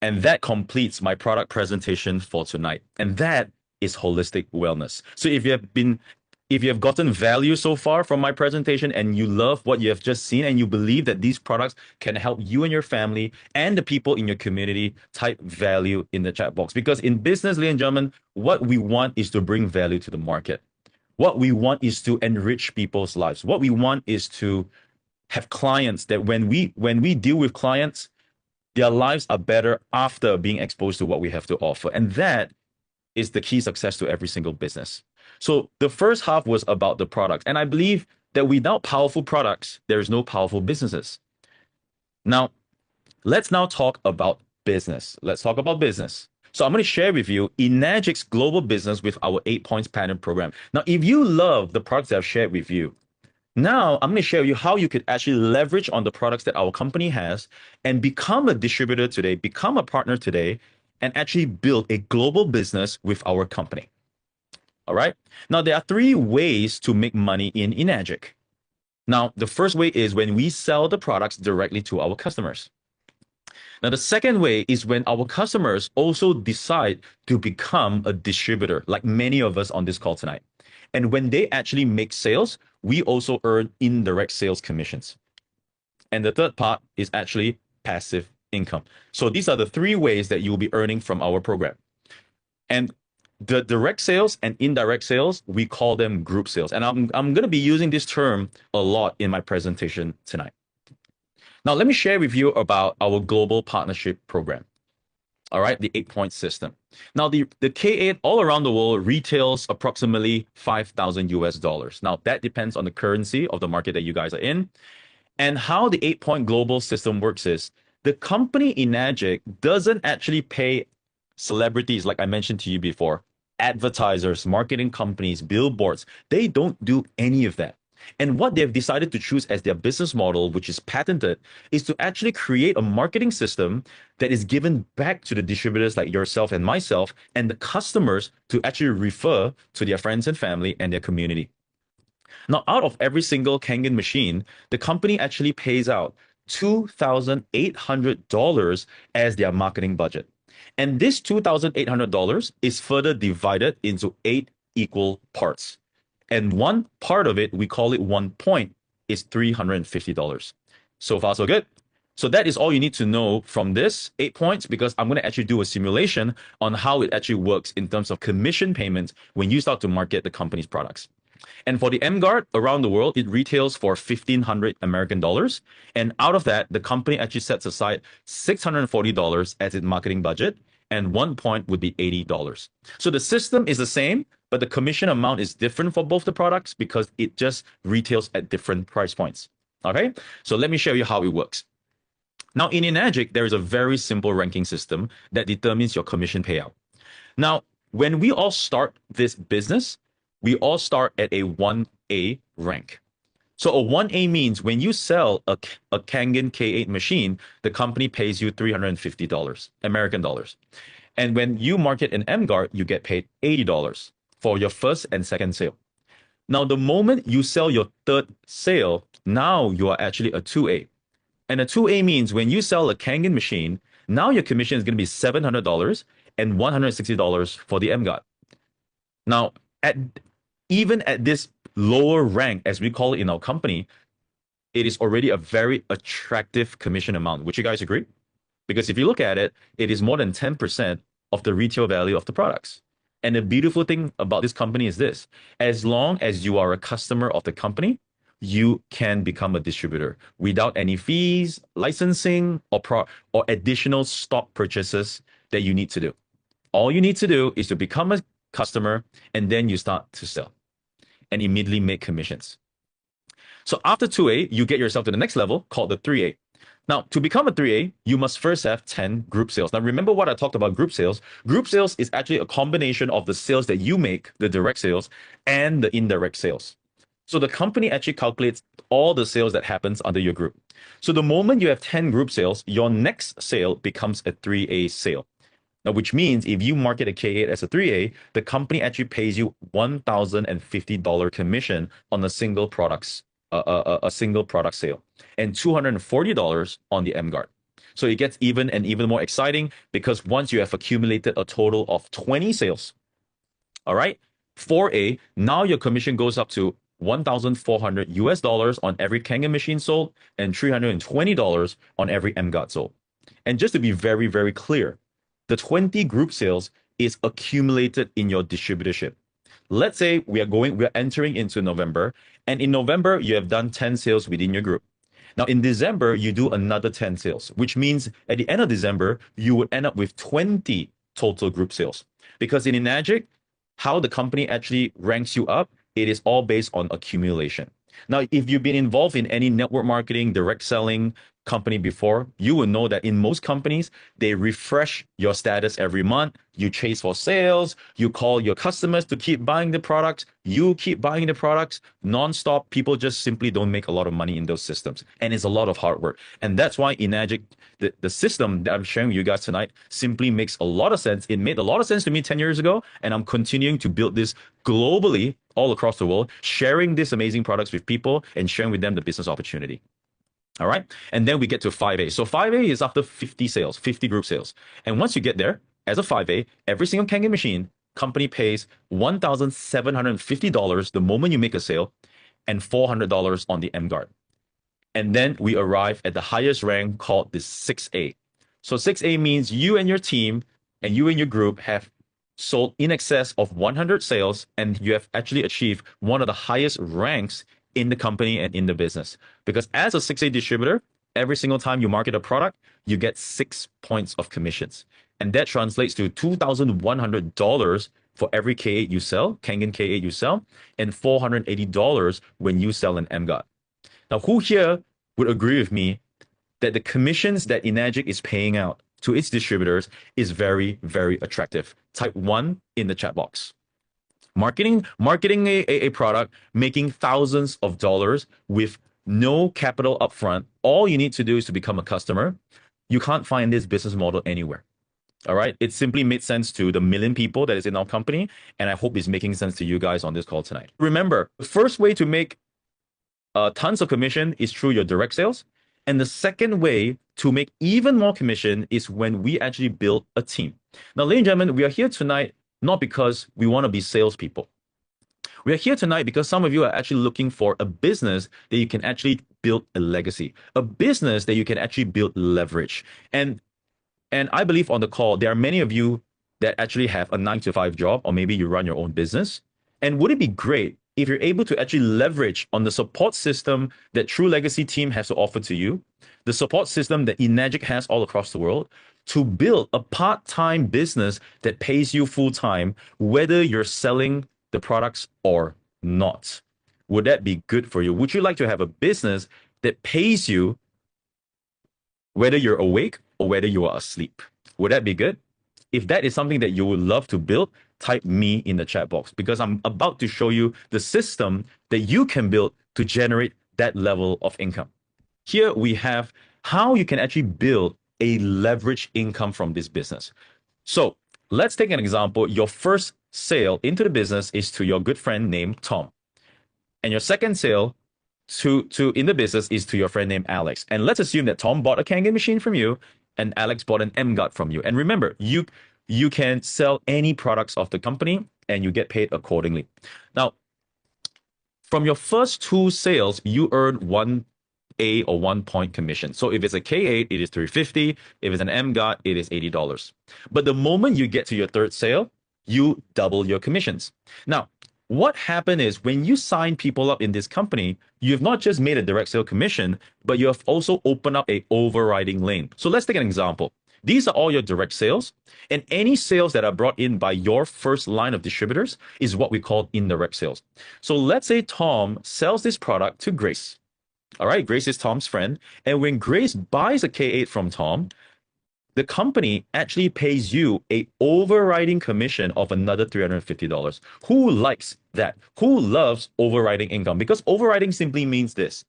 And that completes my product presentation for tonight. And that is holistic wellness. So if you have gotten value so far from my presentation and you love what you have just seen and you believe that these products can help you and your family and the people in your community, type value in the chat box. Because in business, ladies and gentlemen, what we want is to bring value to the market. What we want is to enrich people's lives. What we want is to have clients that when we deal with clients, their lives are better after being exposed to what we have to offer. And that is the key success to every single business. So the first half was about the product. And I believe that without powerful products, there is no powerful businesses. Now, let's now talk about business. Let's talk about business. So I'm going to share with you Enagic's global business with our 8 points pattern program. Now, if you love the products that I've shared with you, now I'm going to share with you how you could actually leverage on the products that our company has and become a distributor today, become a partner today, and actually build a global business with our company. All right. Now, there are 3 ways to make money in Enagic. Now, the first way is when we sell the products directly to our customers. Now, the second way is when our customers also decide to become a distributor, like many of us on this call tonight. And when they actually make sales, we also earn indirect sales commissions. And the third part is actually passive income. So these are the 3 ways that you will be earning from our program. And the direct sales and indirect sales, we call them group sales. And I'm going to be using this term a lot in my presentation tonight. Now, let me share with you about our global partnership program. All right, the 8-point system. Now, the K8 all around the world retails approximately $5,000 US. Now, that depends on the currency of the market that you guys are in. And how the 8-point global system works is the company Enagic doesn't actually pay celebrities, like I mentioned to you before, advertisers, marketing companies, billboards. They don't do any of that. And what they've decided to choose as their business model, which is patented, is to actually create a marketing system that is given back to the distributors like yourself and myself and the customers to actually refer to their friends and family and their community. Now, out of every single Kangen machine, the company actually pays out $2,800 as their marketing budget. And this $2,800 is further divided into 8 equal parts. And one part of it, we call it 1 point, is $350. So far, so good. So that is all you need to know from this 8 points, because I'm going to actually do a simulation on how it actually works in terms of commission payments when you start to market the company's products. And for the M-Guard around the world, it retails for 1,500 American dollars. And out of that, the company actually sets aside $640 as its marketing budget, and 1 point would be $80. So the system is the same, but the commission amount is different for both the products because it just retails at different price points. Okay, so let me show you how it works. Now, in Enagic, there is a very simple ranking system that determines your commission payout. Now, when we all start this business, we all start at a 1A rank. So a 1A means when you sell a Kangen K8 machine, the company pays you $350, American dollars. And when you market an M-Guard, you get paid $80 for your first and second sale. Now, the moment you sell your third sale, now you are actually a 2A. And a 2A means when you sell a Kangen machine, now your commission is going to be $700 and $160 for the M-Guard. Now, even at this lower rank, as we call it in our company, it is already a very attractive commission amount. Would you guys agree? Because if you look at it, it is more than 10% of the retail value of the products. And the beautiful thing about this company is this: as long as you are a customer of the company, you can become a distributor without any fees, licensing, or additional stock purchases that you need to do. All you need to do is to become a customer, and then you start to sell and immediately make commissions. So after 2A, you get yourself to the next level called the 3A. Now, to become a 3A, you must first have 10 group sales. Now, remember what I talked about group sales. Group sales is actually a combination of the sales that you make, the direct sales, and the indirect sales. So the company actually calculates all the sales that happens under your group. So the moment you have 10 group sales, your next sale becomes a 3A sale. Now, which means if you market a K8 as a 3A, the company actually pays you $1,050 commission on a single product sale, and $240 on the M-Guard. So it gets even more exciting because once you have accumulated a total of 20 sales, all right, 4A, now your commission goes up to $1,400 on every Kangen machine sold and $320 on every M-Guard sold. And just to be very, very clear, the 20 group sales is accumulated in your distributorship. Let's say we are entering into November, and in November, you have done 10 sales within your group. Now, in December, you do another 10 sales, which means at the end of December, you would end up with 20 total group sales. Because in Enagic, how the company actually ranks you up, it is all based on accumulation. Now, if you've been involved in any network marketing, direct selling company before, you will know that in most companies, they refresh your status every month. You chase for sales. You call your customers to keep buying the products. You keep buying the products nonstop. People just simply don't make a lot of money in those systems. And it's a lot of hard work. And that's why Enagic, the system that I'm sharing with you guys tonight, simply makes a lot of sense. It made a lot of sense to me 10 years ago. And I'm continuing to build this globally all across the world, sharing these amazing products with people and sharing with them the business opportunity. All right. And then we get to 5A. So 5A is after 50 sales, 50 group sales. And once you get there, as a 5A, every single Kangen machine, company pays $1,750 the moment you make a sale and $400 on the M-Guard. And then we arrive at the highest rank called the 6A. So 6A means you and your team and you and your group have sold in excess of 100 sales, and you have actually achieved one of the highest ranks in the company and in the business. Because as a 6A distributor, every single time you market a product, you get 6 points of commissions. And that translates to $2,100 for every K8 you sell, Kangen K8 you sell, and $480 when you sell an M-Guard. Now, who here would agree with me that the commissions that Enagic is paying out to its distributors is very, very attractive. Type 1 in the chat box. Marketing a product, making thousands of dollars with no capital upfront. All you need to do is to become a customer. You can't find this business model anywhere. All right. It simply made sense to the million people that is in our company. And I hope it's making sense to you guys on this call tonight. Remember, the first way to make tons of commission is through your direct sales. And the second way to make even more commission is when we actually build a team. Now, ladies and gentlemen, we are here tonight not because we want to be salespeople. We are here tonight because some of you are actually looking for a business that you can actually build a legacy, a business that you can actually build leverage. And I believe on the call, there are many of you that actually have a 9-to-5 job, or maybe you run your own business. And would it be great if you're able to actually leverage on the support system that True Legacy team has to offer to you, the support system that Enagic has all across the world, to build a part-time business that pays you full-time, whether you're selling the products or not? Would that be good for you? Would you like to have a business that pays you whether you're awake or whether you are asleep? Would that be good? If that is something that you would love to build, type me in the chat box, because I'm about to show you the system that you can build to generate that level of income. Here we have how you can actually build a leverage income from this business. So let's take an example. Your first sale into the business is to your good friend named Tom. And your second sale in the business is to your friend named Alex. And let's assume that Tom bought a Kangen machine from you and Alex bought an MGUT from you. And remember, you can sell any products of the company and you get paid accordingly. Now, from your first 2 sales, you earn 1A or 1 point commission. So if it's a K8, it is $350. If it's an MGUT, it is $80. But the moment you get to your 3rd sale, you double your commissions. Now, what happened is when you sign people up in this company, you've not just made a direct sale commission, but you have also opened up a overriding lane. So let's take an example. These are all your direct sales, and any sales that are brought in by your first line of distributors is what we call indirect sales. So let's say Tom sells this product to Grace. All right, Grace is Tom's friend. And when Grace buys a K8 from Tom, the company actually pays you a overriding commission of another $350. Who likes that? Who loves overriding income? Because overriding simply means this.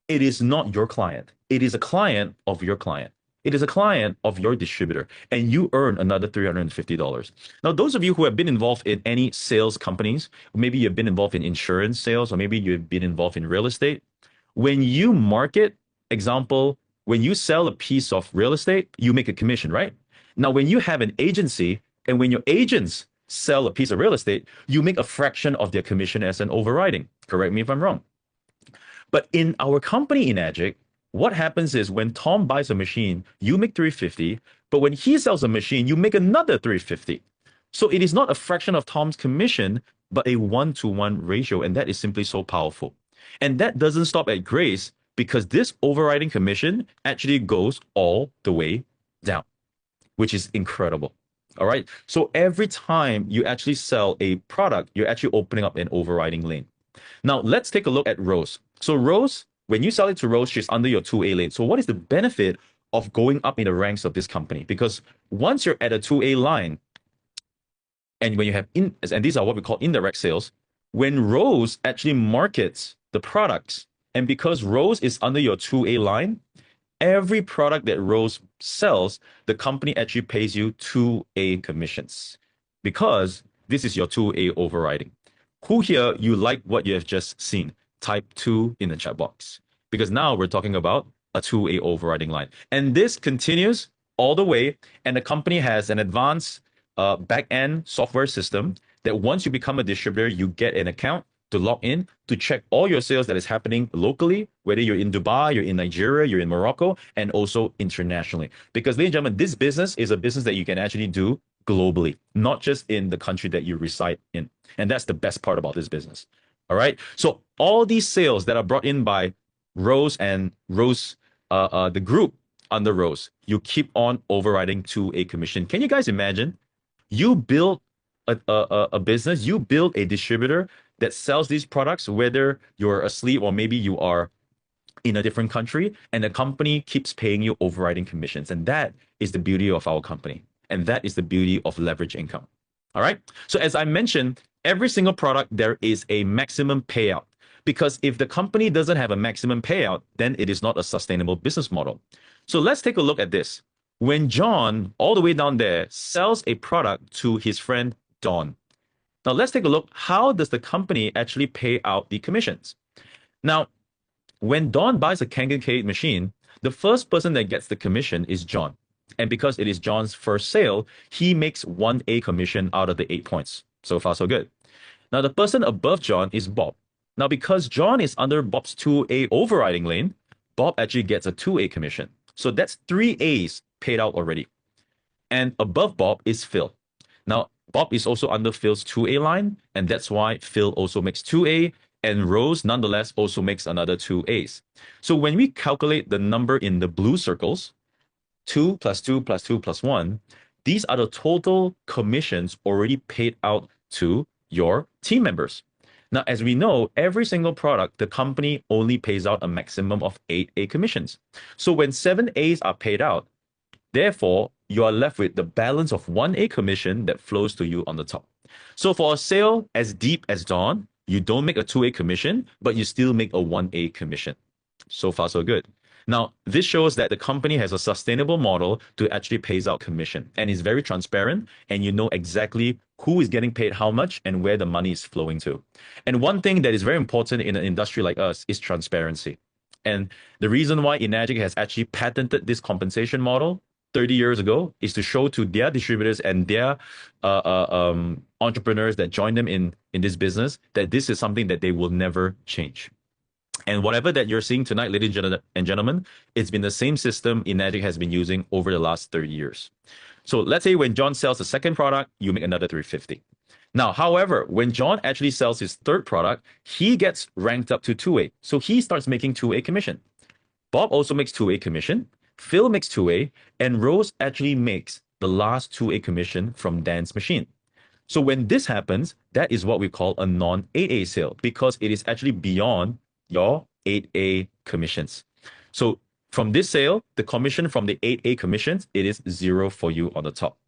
It is not your client. It is a client of your client. It is a client of your distributor, and you earn another $350. Now, those of you who have been involved in any sales companies, maybe you've been involved in insurance sales, or maybe you've been involved in real estate. When you market, example, when you sell a piece of real estate, you make a commission, right? Now, when you have an agency and when your agents sell a piece of real estate, you make a fraction of their commission as an overriding. Correct me if I'm wrong. But in our company, Enagic, what happens is when Tom buys a machine, you make $350, but when he sells a machine, you make another $350. So it is not a fraction of Tom's commission, but a 1-to-1 ratio, and that is simply so powerful. And that doesn't stop at Grace, because this overriding commission actually goes all the way down, which is incredible. All right. So every time you actually sell a product, you're actually opening up an overriding lane. Now, let's take a look at Rose. So Rose, when you sell it to Rose, she's under your 2A lane. So what is the benefit of going up in the ranks of this company? Because once you're at a 2A line, and when you have, and these are what we call indirect sales, when Rose actually markets the products, and because Rose is under your 2A line, every product that Rose sells, the company actually pays you 2A commissions, because this is your 2A overriding. Who here, you like what you have just seen? Type 2 in the chat box, because now we're talking about a 2A overriding line. And this continues all the way, and the company has an advanced back-end software system that once you become a distributor, you get an account to log in to check all your sales that is happening locally, whether you're in Dubai, you're in Nigeria, you're in Morocco, and also internationally. Because, ladies and gentlemen, this business is a business that you can actually do globally, not just in the country that you reside in. And that's the best part about this business. All right. So all these sales that are brought in by Rose and Rose, the group under Rose, you keep on overriding to a commission. Can you guys imagine? You build a business, you build a distributor that sells these products, whether you're asleep or maybe you are in a different country, and the company keeps paying you overriding commissions. And that is the beauty of our company. And that is the beauty of leverage income. All right. So as I mentioned, every single product, there is a maximum payout. Because if the company doesn't have a maximum payout, then it is not a sustainable business model. So let's take a look at this. When John, all the way down there, sells a product to his friend Don. Now let's take a look. How does the company actually pay out the commissions? Now, when Don buys a Kangen K8 machine, the first person that gets the commission is John. And because it is John's first sale, he makes 1A commission out of the 8 points. So far, so good. Now, the person above John is Bob. Now, because John is under Bob's 2A overriding lane, Bob actually gets a 2A commission. So that's 3 A's paid out already. And above Bob is Phil. Now, Bob is also under Phil's 2A line, and that's why Phil also makes 2A, and Rose, nonetheless, also makes another 2 A's. So when we calculate the number in the blue circles, 2 plus 2 plus 2 plus 1, these are the total commissions already paid out to your team members. Now, as we know, every single product, the company only pays out a maximum of 8A commissions. So when 7 A's are paid out, therefore, you are left with the balance of 1A commission that flows to you on the top. So for a sale as deep as Dawn, you don't make a 2A commission, but you still make a 1A commission. So far, so good. Now, this shows that the company has a sustainable model to actually pays out commission, and is very transparent, and you know exactly who is getting paid how much and where the money is flowing to. And one thing that is very important in an industry like us is transparency. And the reason why Enagic has actually patented this compensation model 30 years ago is to show to their distributors and their entrepreneurs that join them in this business that this is something that they will never change. And whatever that you're seeing tonight, ladies and gentlemen, it's been the same system Enagic has been using over the last 30 years. So let's say when John sells the second product, you make another 350. Now, however, when John actually sells his third product, he gets ranked up to 2A. So he starts making 2A commission. Bob also makes 2A commission. Phil makes 2A. And Rose actually makes the last 2A commission from Dan's machine. So when this happens, that is what we call a non-8A sale, because it is actually beyond your 8A commissions. So from this sale, the commission from the 8A commissions, it is 0 for you on the top.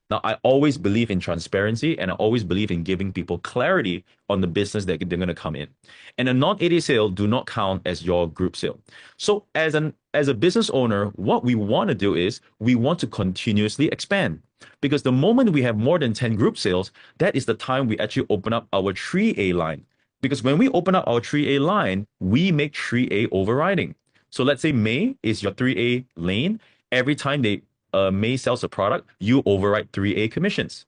Now, I always believe in transparency, and I always believe in giving people clarity on the business that they're going to come in. And a non-8A sale do not count as your group sale. So as a business owner, what we want to do is we want to continuously expand. Because the moment we have more than 10 group sales, that is the time we actually open up our 3A line. Because when we open up our 3A line, we make 3A overriding. So let's say May is your 3A lane. Every time May sells a product, you override 3A commissions.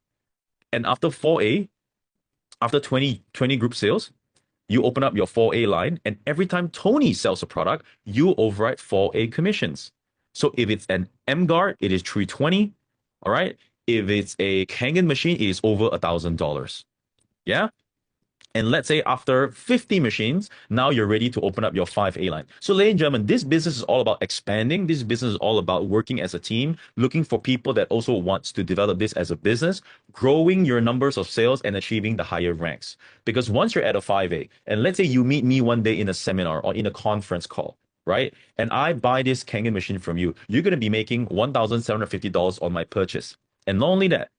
And after 4A, after 20 group sales, you open up your 4A line. And every time Tony sells a product, you override 4A commissions. So if it's an M-Guard, it is 320. All right. If it's a Kangen machine, it is over $1,000. Yeah. And let's say after 50 machines, now you're ready to open up your 5A line. So ladies and gentlemen, this business is all about expanding. This business is all about working as a team, looking for people that also wants to develop this as a business, growing your numbers of sales and achieving the higher ranks. Because once you're at a 5A, and let's say you meet me one day in a seminar or in a conference call, right? And I buy this Kangen machine from you, you're going to be making $1,750 on my purchase. And not only that,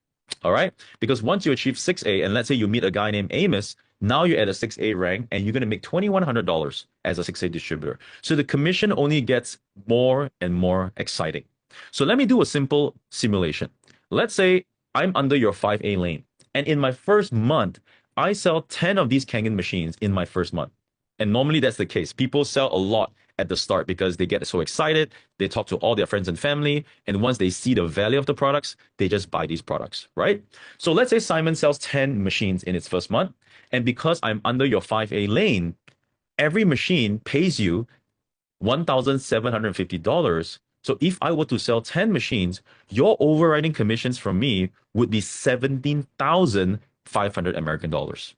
all right? Because once you achieve 6A, and let's say you meet a guy named Amos, now you're at a 6A rank and you're going to make $2,100 as a 6A distributor. So the commission only gets more and more exciting. So let me do a simple simulation. Let's say I'm under your 5A lane. And in my first month, I sell 10 of these Kangen machines in my first month. And normally that's the case. People sell a lot at the start because they get so excited. They talk to all their friends and family. And once they see the value of the products, they just buy these products, right? So let's say Simon sells 10 machines in its first month. And because I'm under your 5A lane, every machine pays you $1,750. So if I were to sell 10 machines, your overriding commissions from me would be 17,500 American dollars.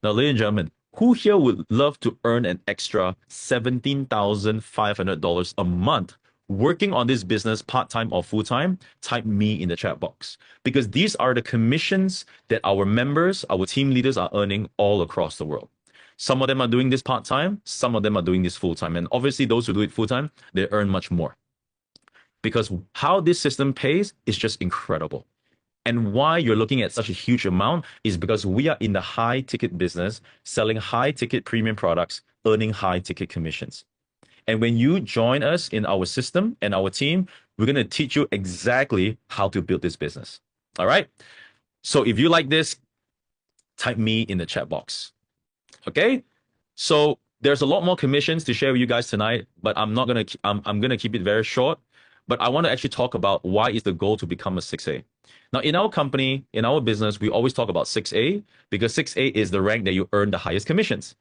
Now, ladies and gentlemen, who here would love to earn an extra $17,500 a month working on this business part-time or full-time? Type me in the chat box, because these are the commissions that our members, our team leaders are earning all across the world. Some of them are doing this part-time, some of them are doing this full-time. And obviously those who do it full-time, they earn much more. Because how this system pays is just incredible. And why you're looking at such a huge amount is because we are in the high ticket business, selling high ticket premium products, earning high ticket commissions. And when you join us in our system and our team, we're going to teach you exactly how to build this business. All right. So if you like this, type me in the chat box. Okay. So there's a lot more commissions to share with you guys tonight, but I'm going to keep it very short. But I want to actually talk about why is the goal to become a 6A. Now, in our company, in our business, we always talk about 6A because 6A is the rank that you earn the highest commissions.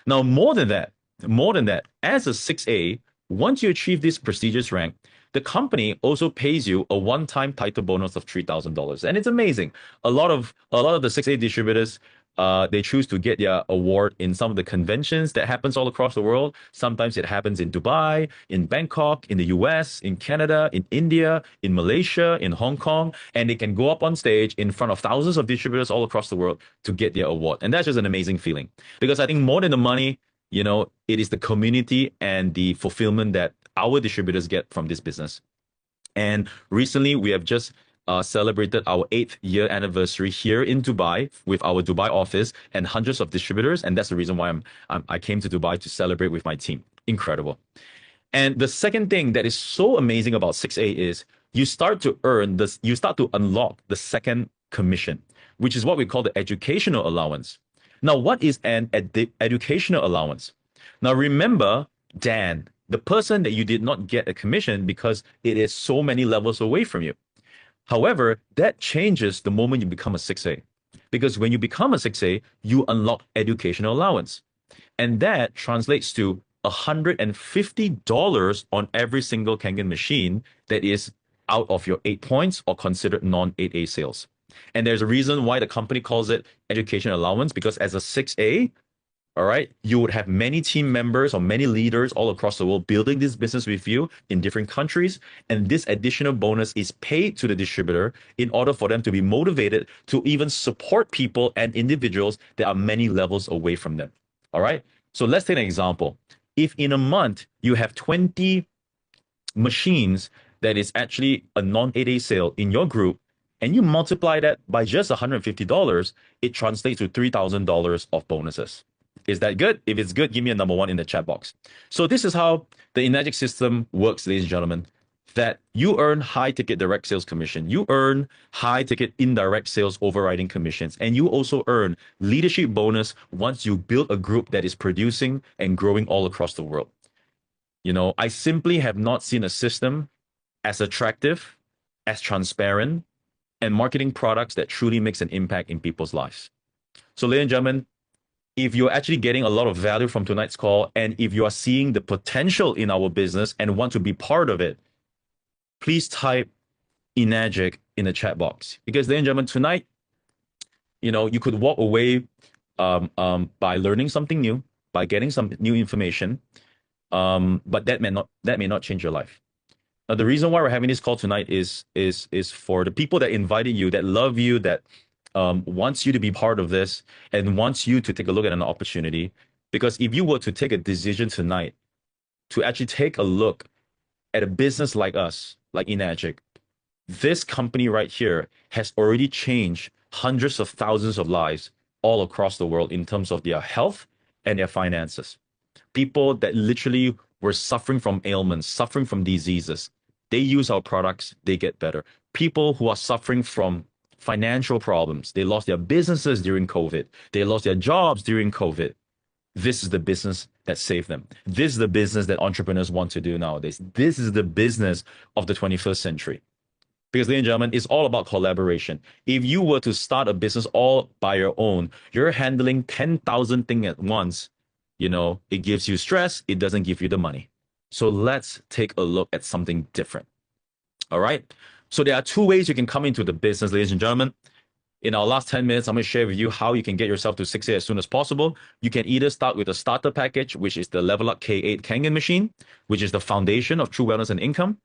Now, more than that, as a 6A, once you achieve this prestigious rank, the company also pays you a one-time title bonus of $3,000. And it's amazing. A lot of the 6A distributors, they choose to get their award in some of the conventions that happens all across the world. Sometimes it happens in Dubai, in Bangkok, in the US, in Canada, in India, in Malaysia, in Hong Kong, and they can go up on stage in front of thousands of distributors all across the world to get their award. And that's just an amazing feeling. Because I think more than the money, you know, it is the community and the fulfillment that our distributors get from this business. And recently we have just celebrated our 8th year anniversary here in Dubai with our Dubai office and hundreds of distributors. And that's the reason why I came to Dubai to celebrate with my team. Incredible. And the second thing that is so amazing about 6A is you start to unlock the second commission, which is what we call the educational allowance. Now, what is an educational allowance? Now, remember Dan, the person that you did not get a commission because it is so many levels away from you. However, that changes the moment you become a 6A. Because when you become a 6A, you unlock educational allowance. And that translates to $150 on every single Kangen machine that is out of your 8 points or considered non-8A sales. And there's a reason why the company calls it education allowance, because as a 6A, all right, you would have many team members or many leaders all across the world building this business with you in different countries. And this additional bonus is paid to the distributor in order for them to be motivated to even support people and individuals that are many levels away from them. All right. So let's take an example. If in a month you have 20 machines that is actually a non-8A sale in your group, and you multiply that by just $150, it translates to $3,000 of bonuses. Is that good? If it's good, give me a number 1 in the chat box. So this is how the Enagic system works, ladies and gentlemen, that you earn high ticket direct sales commission. You earn high ticket indirect sales overriding commissions. And you also earn leadership bonus once you build a group that is producing and growing all across the world. You know, I simply have not seen a system as attractive, as transparent, and marketing products that truly makes an impact in people's lives. So ladies and gentlemen, if you're actually getting a lot of value from tonight's call, and if you are seeing the potential in our business and want to be part of it, please type Enagic in the chat box. Because ladies and gentlemen, tonight, you know, you could walk away by learning something new, by getting some new information, but that may not change your life. Now, the reason why we're having this call tonight is for the people that invited you, that love you, that wants you to be part of this and wants you to take a look at an opportunity. Because if you were to take a decision tonight to actually take a look at a business like us, like Enagic, this company right here has already changed hundreds of thousands of lives all across the world in terms of their health and their finances. People that literally were suffering from ailments, suffering from diseases, they use our products, they get better. People who are suffering from financial problems, they lost their businesses during COVID, they lost their jobs during COVID. This is the business that saved them. This is the business that entrepreneurs want to do nowadays. This is the business of the 21st century. Because, ladies and gentlemen, it's all about collaboration. If you were to start a business all by your own, you're handling 10,000 things at once. You know, it gives you stress, it doesn't give you the money. So let's take a look at something different. All right. So there are 2 ways you can come into the business, ladies and gentlemen. In our last 10 minutes, I'm going to share with you how you can get yourself to 6A as soon as possible. You can either start with a starter package, which is the Level Up K8 Kangen machine, which is the foundation of true wellness and income.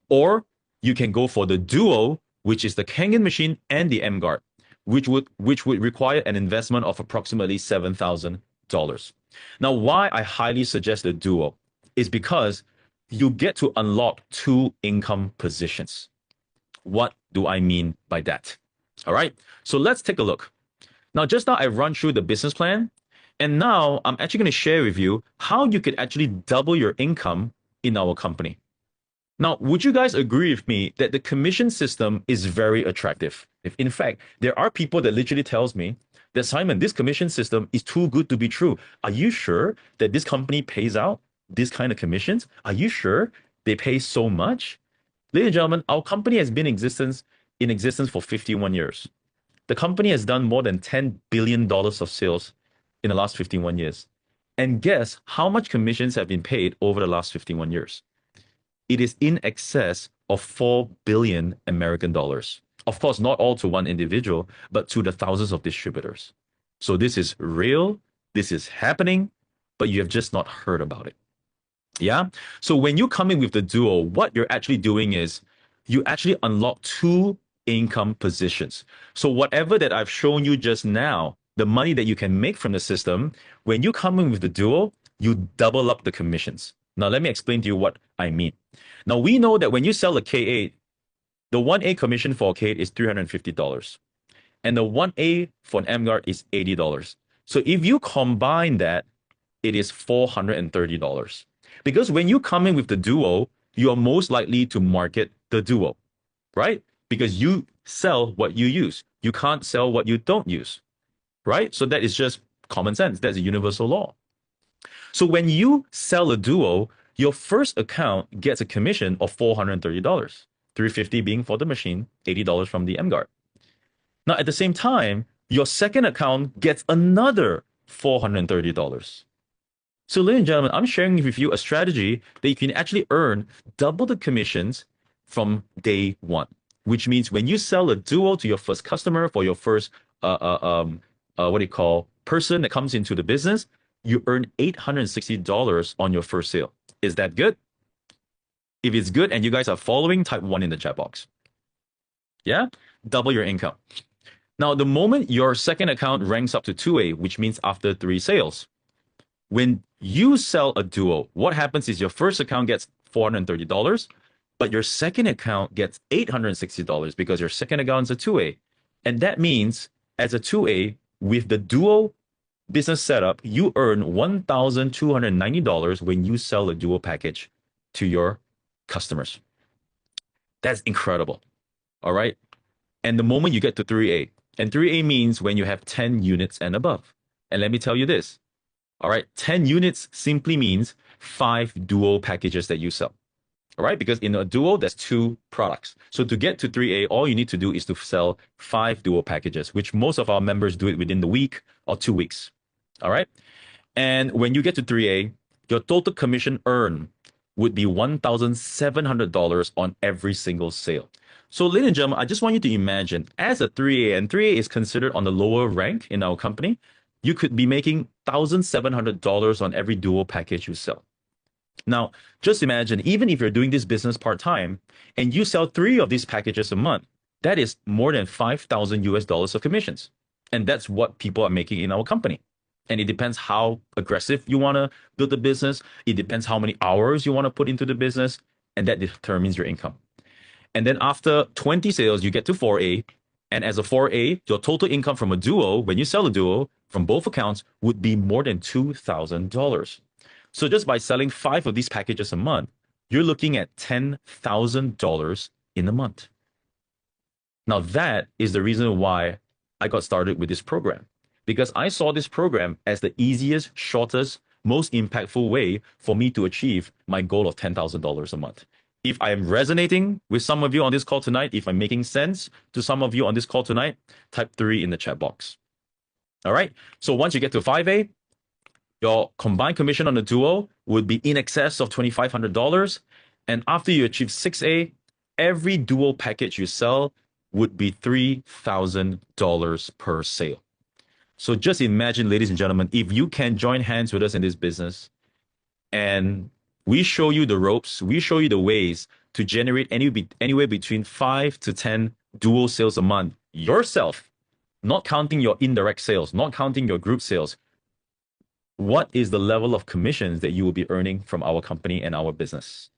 Or you can go for the Duo, which is the Kangen machine and the M Guard, which would require an investment of approximately $7,000. Now, why I highly suggest the duo is because you get to unlock two income positions. What do I mean by that? All right, so let's take a look. Now, just now I run through the business plan, and now I'm actually going to share with you how you could actually double your income in our company. Now, would you guys agree with me that the commission system is very attractive? If in fact, there are people that literally tells me that, Simon, this commission system is too good to be true. Are you sure that this company pays out this kind of commissions? Are you sure they pay so much? Ladies and gentlemen, our company has been in existence for 51 years. The company has done more than $10 billion of sales in the last 51 years. And guess how much commissions have been paid over the last 51 years? It is in excess of 4 billion American dollars. Of course, not all to one individual, but to the thousands of distributors. So this is real, this is happening, but you have just not heard about it. Yeah? So when you come in with the duo, what you're actually doing is you actually unlock two income positions. So whatever that I've shown you just now, the money that you can make from the system, when you come in with the duo, you double up the commissions. Now, let me explain to you what I mean. Now, we know that when you sell a K8, the 1A commission for a K8 is $350. And the 1A for an M-Guard is $80. So if you combine that, it is $430. Because when you come in with the duo, you are most likely to market the duo, right? Because you sell what you use. You can't sell what you don't use, right? So that is just common sense. That's a universal law. So when you sell a duo, your first account gets a commission of $430, $350 being for the machine, $80 from the M-Guard. Now, at the same time, your second account gets another $430. So, ladies and gentlemen, I'm sharing with you a strategy that you can actually earn double the commissions from day one, which means when you sell a duo to your first customer for your first, person that comes into the business, you earn $860 on your first sale. Is that good? If it's good and you guys are following, type 1 in the chat box. Yeah? Double your income. Now, the moment your second account ranks up to 2A, which means after 3 sales, when you sell a duo, what happens is your first account gets $430, but your second account gets $860 because your second account is a 2A. And that means as a 2A, with the duo business setup, you earn $1,290 when you sell a duo package to your customers. That's incredible. All right. And the moment you get to 3A, and 3A means when you have 10 units and above. And let me tell you this. All right. 10 units simply means 5 duo packages that you sell. All right. Because in a duo, there's 2 products. So to get to 3A, all you need to do is to sell 5 duo packages, which most of our members do it within the week or 2 weeks. All right. And when you get to 3A, your total commission earned would be $1,700 on every single sale. So, ladies and gentlemen, I just want you to imagine as a 3A, and 3A is considered on the lower rank in our company, you could be making $1,700 on every duo package you sell. Now, just imagine, even if you're doing this business part-time and you sell 3 of these packages a month, that is more than $5,000 of commissions. And that's what people are making in our company. And it depends how aggressive you want to build the business. It depends how many hours you want to put into the business. And that determines your income. And then after 20 sales, you get to 4A. And as a 4A, your total income from a duo, when you sell a duo from both accounts, would be more than $2,000. So just by selling 5 of these packages a month, you're looking at $10,000 in a month. Now that is the reason why I got started with this program. Because I saw this program as the easiest, shortest, most impactful way for me to achieve my goal of $10,000 a month. If I am resonating with some of you on this call tonight, if I'm making sense to some of you on this call tonight, type 3 in the chat box. All right. So once you get to 5A, your combined commission on the duo would be in excess of $2,500. And after you achieve 6A, every duo package you sell would be $3,000 per sale. So just imagine, ladies and gentlemen, if you can join hands with us in this business and we show you the ropes, we show you the ways to generate anywhere between 5 to 10 duo sales a month yourself, not counting your indirect sales, not counting your group sales. what is the level of commissions that you will be earning from our company and our business,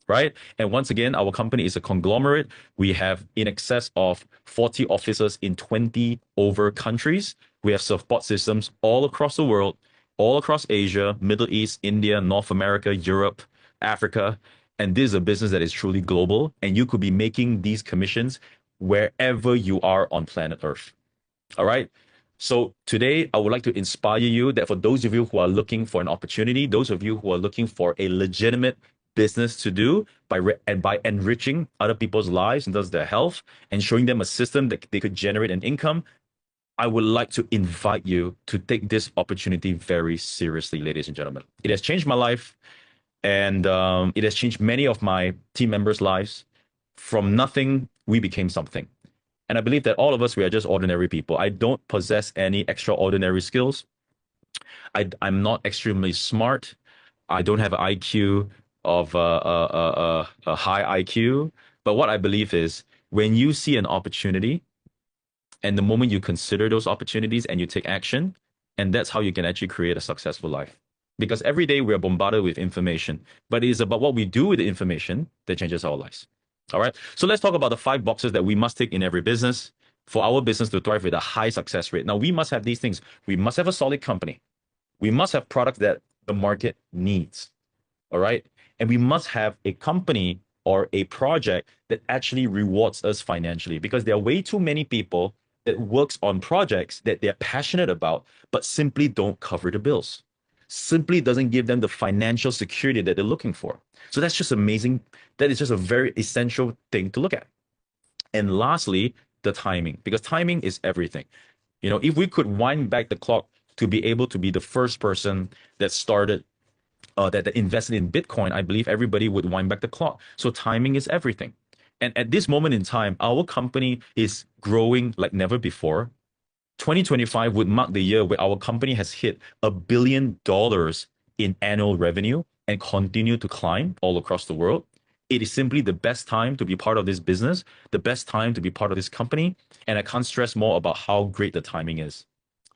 right? And once again, our company is a conglomerate. We have in excess of 40 offices in 20 over countries. We have support systems all across the world, all across Asia, Middle East, India, North America, Europe, Africa. And this is a business that is truly global, and you could be making these commissions wherever you are on planet Earth. All right. So today, I would like to inspire you that for those of you who are looking for an opportunity, those of you who are looking for a legitimate business to do by enriching other people's lives and thus their health and showing them a system that they could generate an income, I would like to invite you to take this opportunity very seriously, ladies and gentlemen. It has changed my life, and it has changed many of my team members' lives. From nothing, we became something. And I believe that all of us, we are just ordinary people. I don't possess any extraordinary skills. I'm not extremely smart. I don't have an IQ of a high IQ. But what I believe is when you see an opportunity, and the moment you consider those opportunities and you take action, and that's how you can actually create a successful life. Because every day we are bombarded with information, but it is about what we do with the information that changes our lives. All right. So let's talk about the 5 boxes that we must tick in every business for our business to thrive with a high success rate. Now, we must have these things. We must have a solid company. We must have products that the market needs. All right. And we must have a company or a project that actually rewards us financially, because there are way too many people that works on projects that they're passionate about, but simply don't cover the bills. Simply doesn't give them the financial security that they're looking for. So that's just amazing. That is just a very essential thing to look at. And lastly, the timing, because timing is everything. You know, if we could wind back the clock to be able to be the first person that started, that invested in Bitcoin, I believe everybody would wind back the clock. So timing is everything. And at this moment in time, our company is growing like never before. 2025 would mark the year where our company has hit $1 billion in annual revenue and continue to climb all across the world. It is simply the best time to be part of this business, the best time to be part of this company. And I can't stress more about how great the timing is.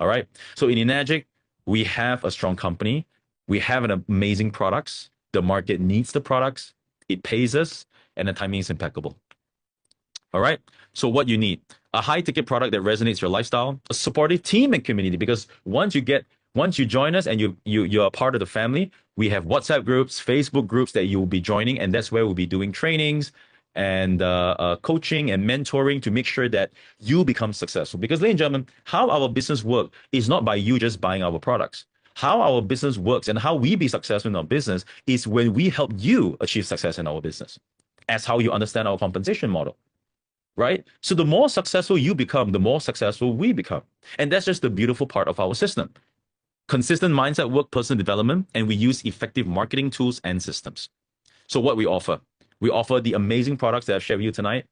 All right. So in Enagic, we have a strong company. We have an amazing products. The market needs the products. It pays us, and the timing is impeccable. All right. So what you need, a high ticket product that resonates your lifestyle, a supportive team and community, because once you join us and you're a part of the family, we have WhatsApp groups, Facebook groups that you will be joining. And that's where we'll be doing trainings and coaching and mentoring to make sure that you become successful. Because ladies and gentlemen, how our business works is not by you just buying our products. How our business works and how we be successful in our business is when we help you achieve success in our business. As how you understand our compensation model, right? So the more successful you become, the more successful we become. And that's just the beautiful part of our system. Consistent mindset work, personal development, and we use effective marketing tools and systems. So what we offer the amazing products that I've shared with you tonight.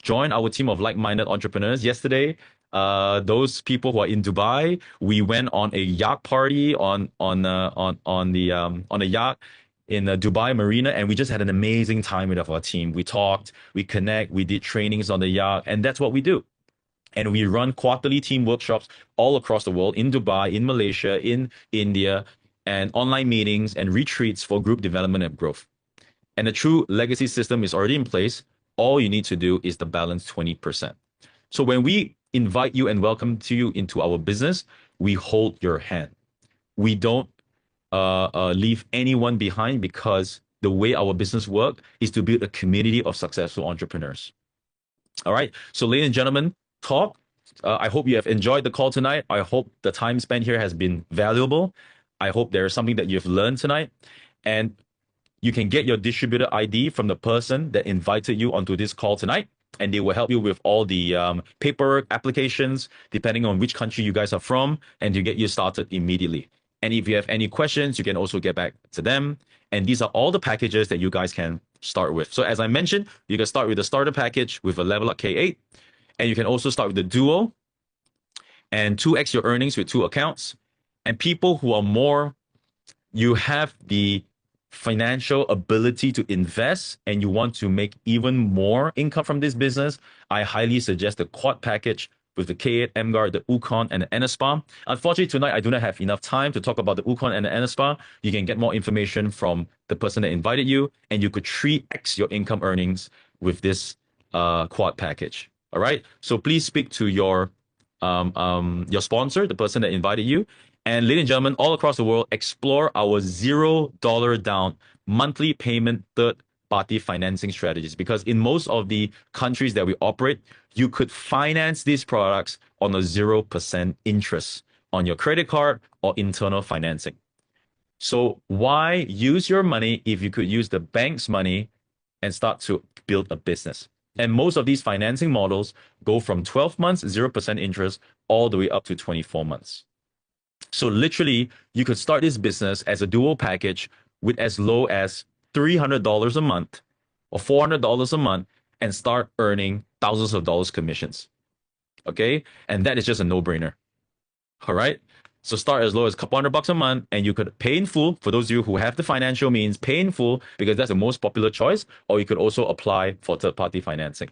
Join our team of like-minded entrepreneurs. Yesterday, those people who are in Dubai, we went on a yacht party on a yacht in the Dubai Marina, and we just had an amazing time with our team. We talked, we connect, we did trainings on the yacht, and that's what we do. And we run quarterly team workshops all across the world, in Dubai, in Malaysia, in India, and online meetings and retreats for group development and growth. And the true legacy system is already in place. All you need to do is the balance 20%. So when we invite you and welcome to you into our business, we hold your hand. We don't leave anyone behind, because the way our business works is to build a community of successful entrepreneurs. All right. So ladies and gentlemen, I hope you have enjoyed the call tonight. I hope the time spent here has been valuable. I hope there is something that you've learned tonight. And you can get your distributor ID from the person that invited you onto this call tonight, and they will help you with all the paperwork applications, depending on which country you guys are from, and to get you started immediately. And if you have any questions, you can also get back to them. And these are all the packages that you guys can start with. So as I mentioned, you can start with the starter package with a level up K8. And you can also start with the duo and 2x your earnings with 2 accounts. And people who are more, you have the financial ability to invest and you want to make even more income from this business, I highly suggest the quad package with the K8 M-Guard, the Wukon, and the Enerspa. Unfortunately, tonight I do not have enough time to talk about the Wukon and the Enerspa. You can get more information from the person that invited you, and you could 3x your income earnings with this quad package. All right. So please speak to your sponsor, the person that invited you. And ladies and gentlemen, all across the world, explore our $0 down monthly payment third-party financing strategies. Because in most of the countries that we operate, you could finance these products on a 0% interest on your credit card or internal financing. So why use your money if you could use the bank's money and start to build a business? And most of these financing models go from 12 months, 0% interest, all the way up to 24 months. So literally, you could start this business as a dual package with as low as $300 a month or $400 a month and start earning thousands of dollars commissions. Okay? And that is just a no-brainer. All right? So start as low as a couple $100 a month, and you could pay in full. For those of you who have the financial means, pay in full because that's the most popular choice, or you could also apply for third-party financing.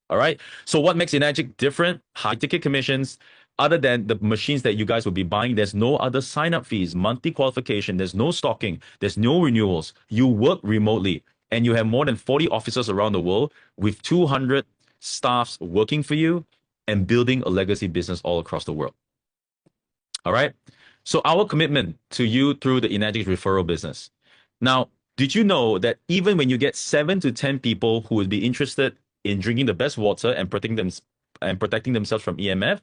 All right. So what makes Enagic different? High ticket commissions. Other than the machines that you guys will be buying, there's no other sign-up fees, monthly qualification, there's no stocking, there's no renewals. You work remotely, and you have more than 40 officers around the world with 200 staffs working for you and building a legacy business all across the world. All right. So our commitment to you through the Enagic referral business. Now, did you know that even when you get 7 to 10 people who would be interested in drinking the best water and protecting themselves from EMF,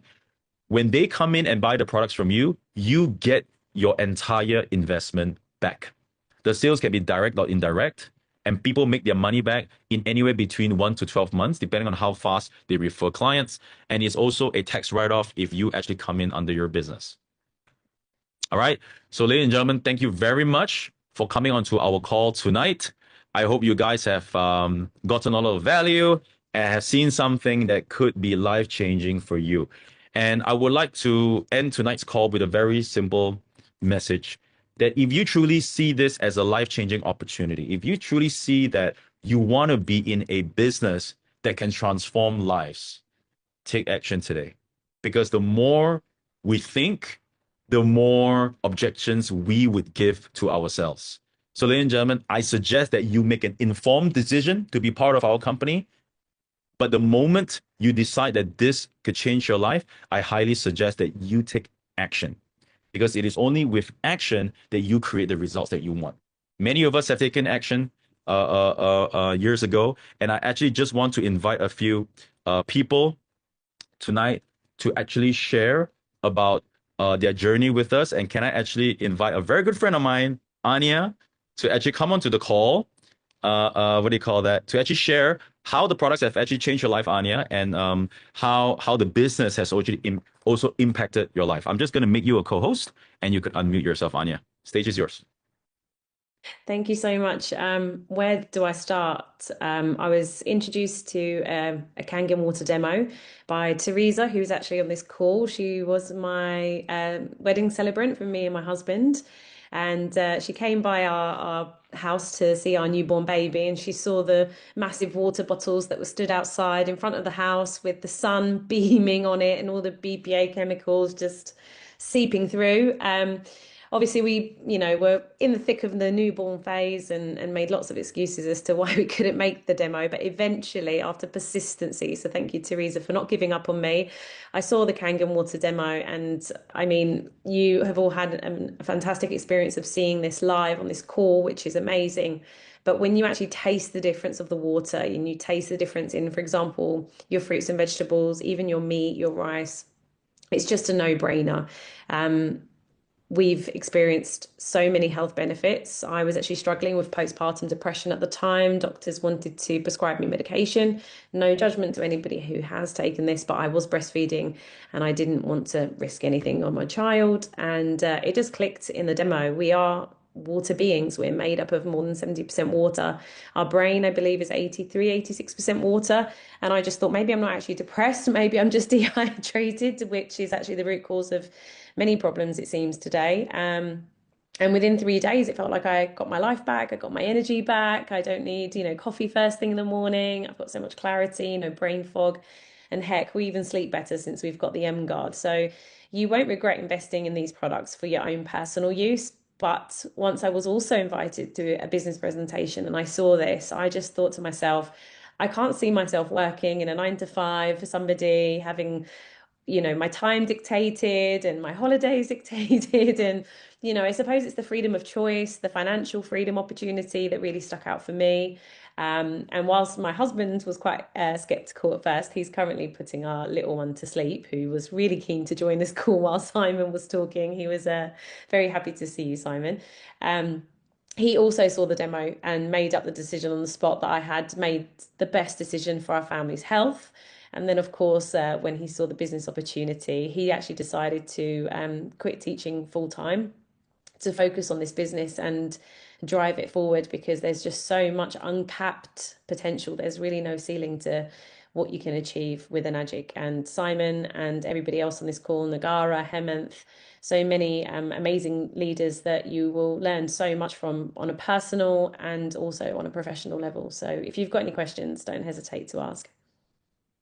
when they come in and buy the products from you, you get your entire investment back. The sales can be direct or indirect, and people make their money back in anywhere between 1 to 12 months, depending on how fast they refer clients. And it's also a tax write-off if you actually come in under your business. All right. So ladies and gentlemen, thank you very much for coming onto our call tonight. I hope you guys have gotten a lot of value and have seen something that could be life-changing for you. And I would like to end tonight's call with a very simple message that if you truly see this as a life-changing opportunity, if you truly see that you want to be in a business that can transform lives, take action today. Because the more we think, the more objections we would give to ourselves. So ladies and gentlemen, I suggest that you make an informed decision to be part of our company. But the moment you decide that this could change your life, I highly suggest that you take action, because it is only with action that you create the results that you want. Many of us have taken action years ago, and I actually just want to invite a few people tonight to actually share about their journey with us. And can I actually invite a very good friend of mine, Anya, to actually come onto the call? What do you call that? To actually share how the products have actually changed your life, Anya, and how the business has also impacted your life. I'm just going to make you a co-host, and you could unmute yourself, Anya. Stage is yours. Thank you so much. Where do I start? I was introduced to a Kangen water demo by Teresa, who's actually on this call. She was my wedding celebrant for me and my husband. And she came by our house to see our newborn baby, and she saw the massive water bottles that were stood outside in front of the house with the sun beaming on it and all the BPA chemicals just seeping through. Obviously, we, were in the thick of the newborn phase and made lots of excuses as to why we couldn't make the demo. But eventually, after persistency, so thank you, Teresa, for not giving up on me, I saw the Kangen water demo. And I mean, you have all had a fantastic experience of seeing this live on this call, which is amazing. But when you actually taste the difference of the water, and you taste the difference in, for example, your fruits and vegetables, even your meat, your rice, it's just a no-brainer. We've experienced so many health benefits. I was actually struggling with postpartum depression at the time. Doctors wanted to prescribe me medication. No judgment to anybody who has taken this, but I was breastfeeding and I didn't want to risk anything on my child. And it just clicked in the demo. We are water beings. We're made up of more than 70% water. Our brain, I believe, is 86% water. And I just thought, maybe I'm not actually depressed. Maybe I'm just dehydrated, which is actually the root cause of many problems, it seems, today. And within 3 days, it felt like I got my life back. I got my energy back. I don't need, coffee first thing in the morning. I've got so much clarity, no brain fog. And heck, we even sleep better since we've got the M Guard. So you won't regret investing in these products for your own personal use. But once I was also invited to a business presentation and I saw this, I just thought to myself, I can't see myself working in a 9 to 5 for somebody, having, my time dictated and my holidays dictated. And, I suppose it's the freedom of choice, the financial freedom opportunity that really stuck out for me. And whilst my husband was quite skeptical at first, he's currently putting our little one to sleep, who was really keen to join this call while Simon was talking. He was very happy to see you, Simon. He also saw the demo and made up the decision on the spot that I had made the best decision for our family's health. And then, of course, when he saw the business opportunity, he actually decided to quit teaching full time to focus on this business and drive it forward, because there's just so much uncapped potential. There's really no ceiling to what you can achieve with Enagic. And Simon and everybody else on this call, Nagara, Hemanth, so many amazing leaders that you will learn so much from on a personal and also on a professional level. So if you've got any questions, don't hesitate to ask.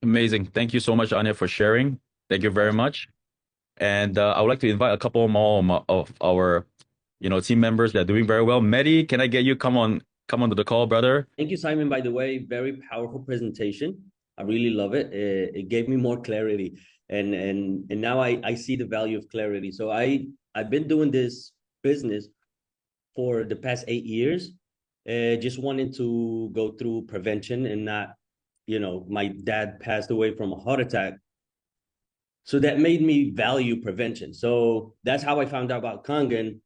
Amazing. Thank you so much, Anya, for sharing. Thank you very much. And I would like to invite a couple more of our, team members that are doing very well. Mehdi, can I get you come onto the call, brother? Thank you, Simon. By the way, very powerful presentation. I really love it. It gave me more clarity, and now I see the value of clarity. So I've been doing this business for the past 8 years. Just wanted to go through prevention and not, my dad passed away from a heart attack. So that made me value prevention. So that's how I found out about Kangen.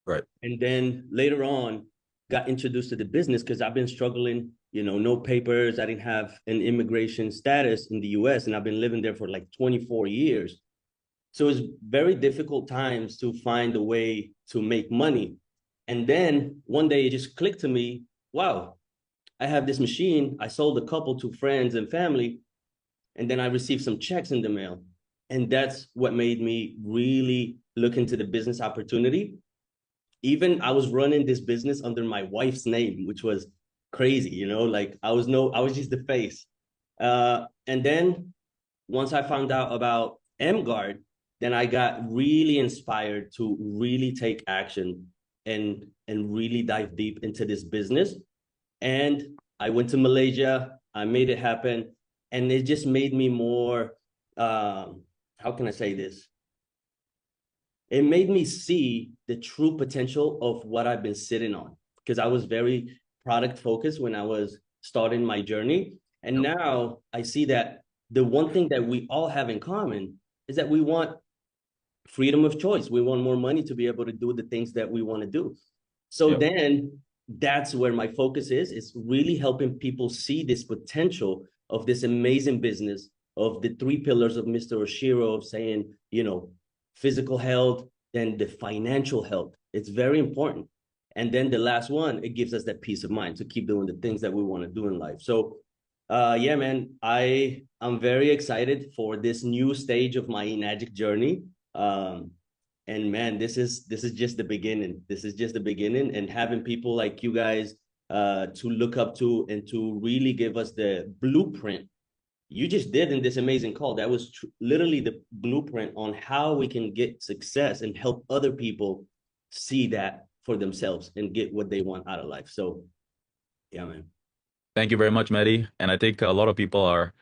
Right. And then later on, got introduced to the business because I've been struggling, no papers. I didn't have an immigration status in the US, and I've been living there for like 24 years. So it's very difficult times to find a way to make money. And then one day it just clicked to me, wow, I have this machine. I sold a couple to friends and family, and then I received some checks in the mail. And that's what made me really look into the business opportunity. Even I was running this business under my wife's name, which was crazy, like I was just the face. And then once I found out about MGuard, then I got really inspired to really take action and really dive deep into this business. And I went to Malaysia, I made it happen. And it just made me more, how can I say this? It made me see the true potential of what I've been sitting on, because I was very product focused when I was starting my journey. And now I see that the one thing that we all have in common is that we want freedom of choice. We want more money to be able to do the things that we want to do. So then that's where my focus is really helping people see this potential of this amazing business, of the 3 pillars of Mr. Oshiro, of saying, physical health, then the financial health. It's very important. And then the last one, it gives us that peace of mind to keep doing the things that we want to do in life. So yeah, man, I'm very excited for this new stage of my Enagic journey. And man, this is just the beginning. This is just the beginning, and having people like you guys to look up to and to really give us the blueprint you just did in this amazing call. That was literally the blueprint on how we can get success and help other people see that for themselves and get what they want out of life. So yeah, man. Thank you very much, Mehdi. And I think a lot of people are,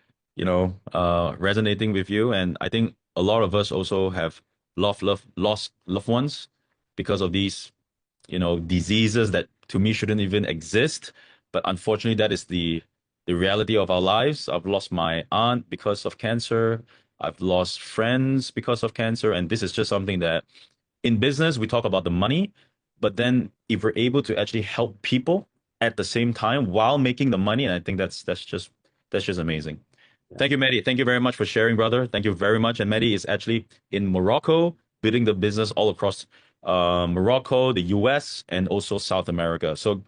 resonating with you. And I think a lot of us also have lost loved ones because of these, diseases that to me shouldn't even exist. But unfortunately, that is the reality of our lives. I've lost my aunt because of cancer. I've lost friends because of cancer. And this is just something that in business, we talk about the money, but then if we're able to actually help people at the same time while making the money, and I think that's just amazing. Yeah. Thank you, Mehdi. Thank you very much for sharing, brother. Thank you very much. And Mehdi is actually in Morocco, building the business all across Morocco, the US, and also South America. So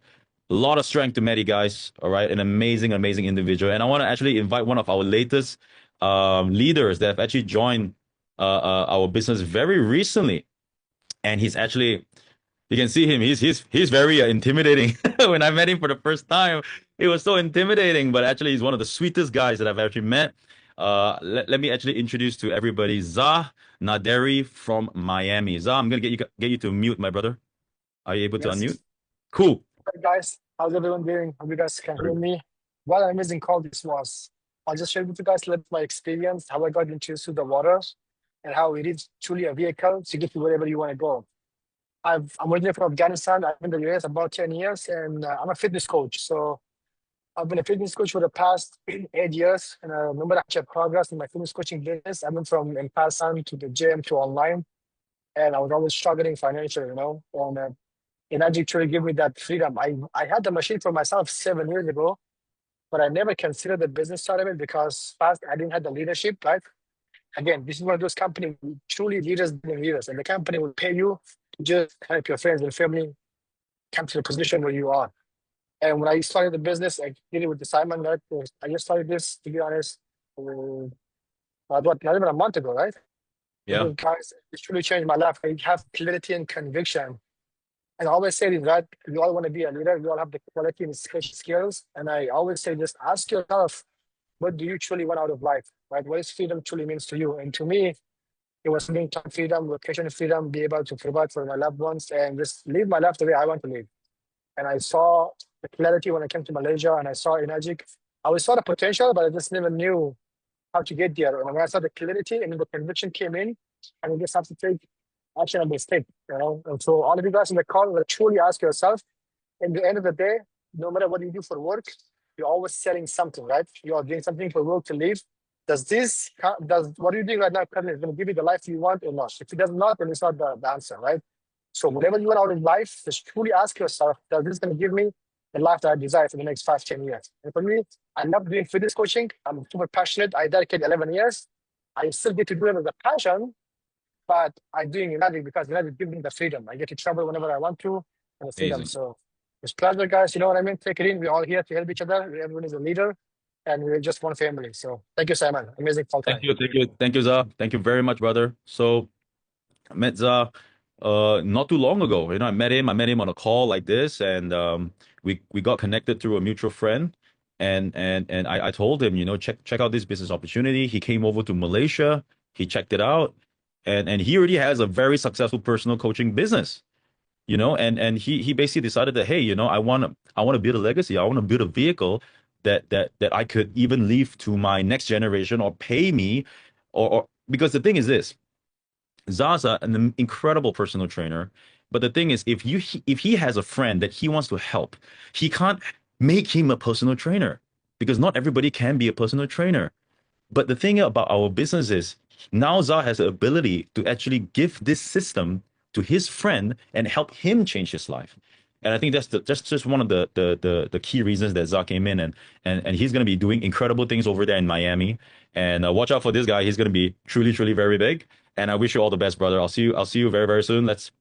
a lot of strength to Mehdi, guys. All right. An amazing, amazing individual. And I want to actually invite one of our latest leaders that have actually joined our business very recently. And he's actually, you can see him. He's very intimidating. When I met him for the first time, it was so intimidating. But actually, he's one of the sweetest guys that I've actually met. Let me actually introduce to everybody Zah Naderi from Miami. Zah, I'm gonna get you to mute, my brother. Are you able to Yes. unmute? Cool. Hey guys, how's everyone doing? Hope you guys can hear me. What an amazing call this was. I'll just share with you guys a little my experience, how I got introduced to the water, and how it is truly a vehicle to get you wherever you want to go. I'm originally from Afghanistan. I've been in the US about 10 years, and I'm a fitness coach. So I've been a fitness coach for the past 8 years, and I remember I achieved progress in my fitness coaching business. I went from in-person to the gym to online, and I was always struggling financially, and Energy truly gave me that freedom. I had the machine for myself 7 years ago, but I never considered the business side of it because first I didn't have the leadership, right? Again, this is one of those companies, truly leaders being leaders, and the company will pay you to just help your friends and family come to the position where you are. And when I started the business, I did it with the Simon, right? I just started this, to be honest, not even a month ago, right? Yeah. Guys, it's truly changed my life. I have clarity and conviction. And I always say this, right? You all want to be a leader. You all have the quality and skills. And I always say, just ask yourself, what do you truly want out of life, right? What is freedom truly means to you? And to me, it was being time freedom, location freedom, be able to provide for my loved ones and just live my life the way I want to live. And I saw the clarity when I came to Malaysia and I saw Energic. I always saw the potential, but I just never knew how to get there. And when I saw the clarity and the conviction came in, and you just have to take action and mistake, And so all of you guys in the call will truly ask yourself, in the end of the day, no matter what you do for work, you're always selling something, right? You are doing something for work to live. Does what you're doing right now currently is going to give you the life you want or not? If it does not, then it's not the answer, right? So whatever you want out of life, just truly ask yourself, does this going to give me the life that I desire for the next 5, 10 years? And for me, I love doing fitness coaching. I'm super passionate. I dedicated 11 years. I still get to do it as a passion, but I'm doing United because United gives me the freedom. I get to travel whenever I want to and the freedom. Amazing. So it's pleasure, guys. You know what I mean? Take it in. We're all here to help each other. Everyone is a leader and we're just one family. So thank you, Simon. Amazing call. Thank you, Zah. Thank you very much, brother. So I met Zah not too long ago. I met him on a call like this, and we got connected through a mutual friend. And I told him, check out this business opportunity. He came over to Malaysia, he checked it out, and he already has a very successful personal coaching business. And he basically decided that, hey, I want to build a legacy. I want to build a vehicle that I could even leave to my next generation or pay me, or because the thing is this, Zaza, an incredible personal trainer. But the thing is, if he has a friend that he wants to help, he can't make him a personal trainer because not everybody can be a personal trainer. But the thing about our business is now Zah has the ability to actually give this system to his friend and help him change his life. And I think that's just one of the key reasons that Zah came in, and he's going to be doing incredible things over there in Miami. And watch out for this guy. He's going to be truly, truly very big. And I wish you all the best, brother. I'll see you very, very soon. Let's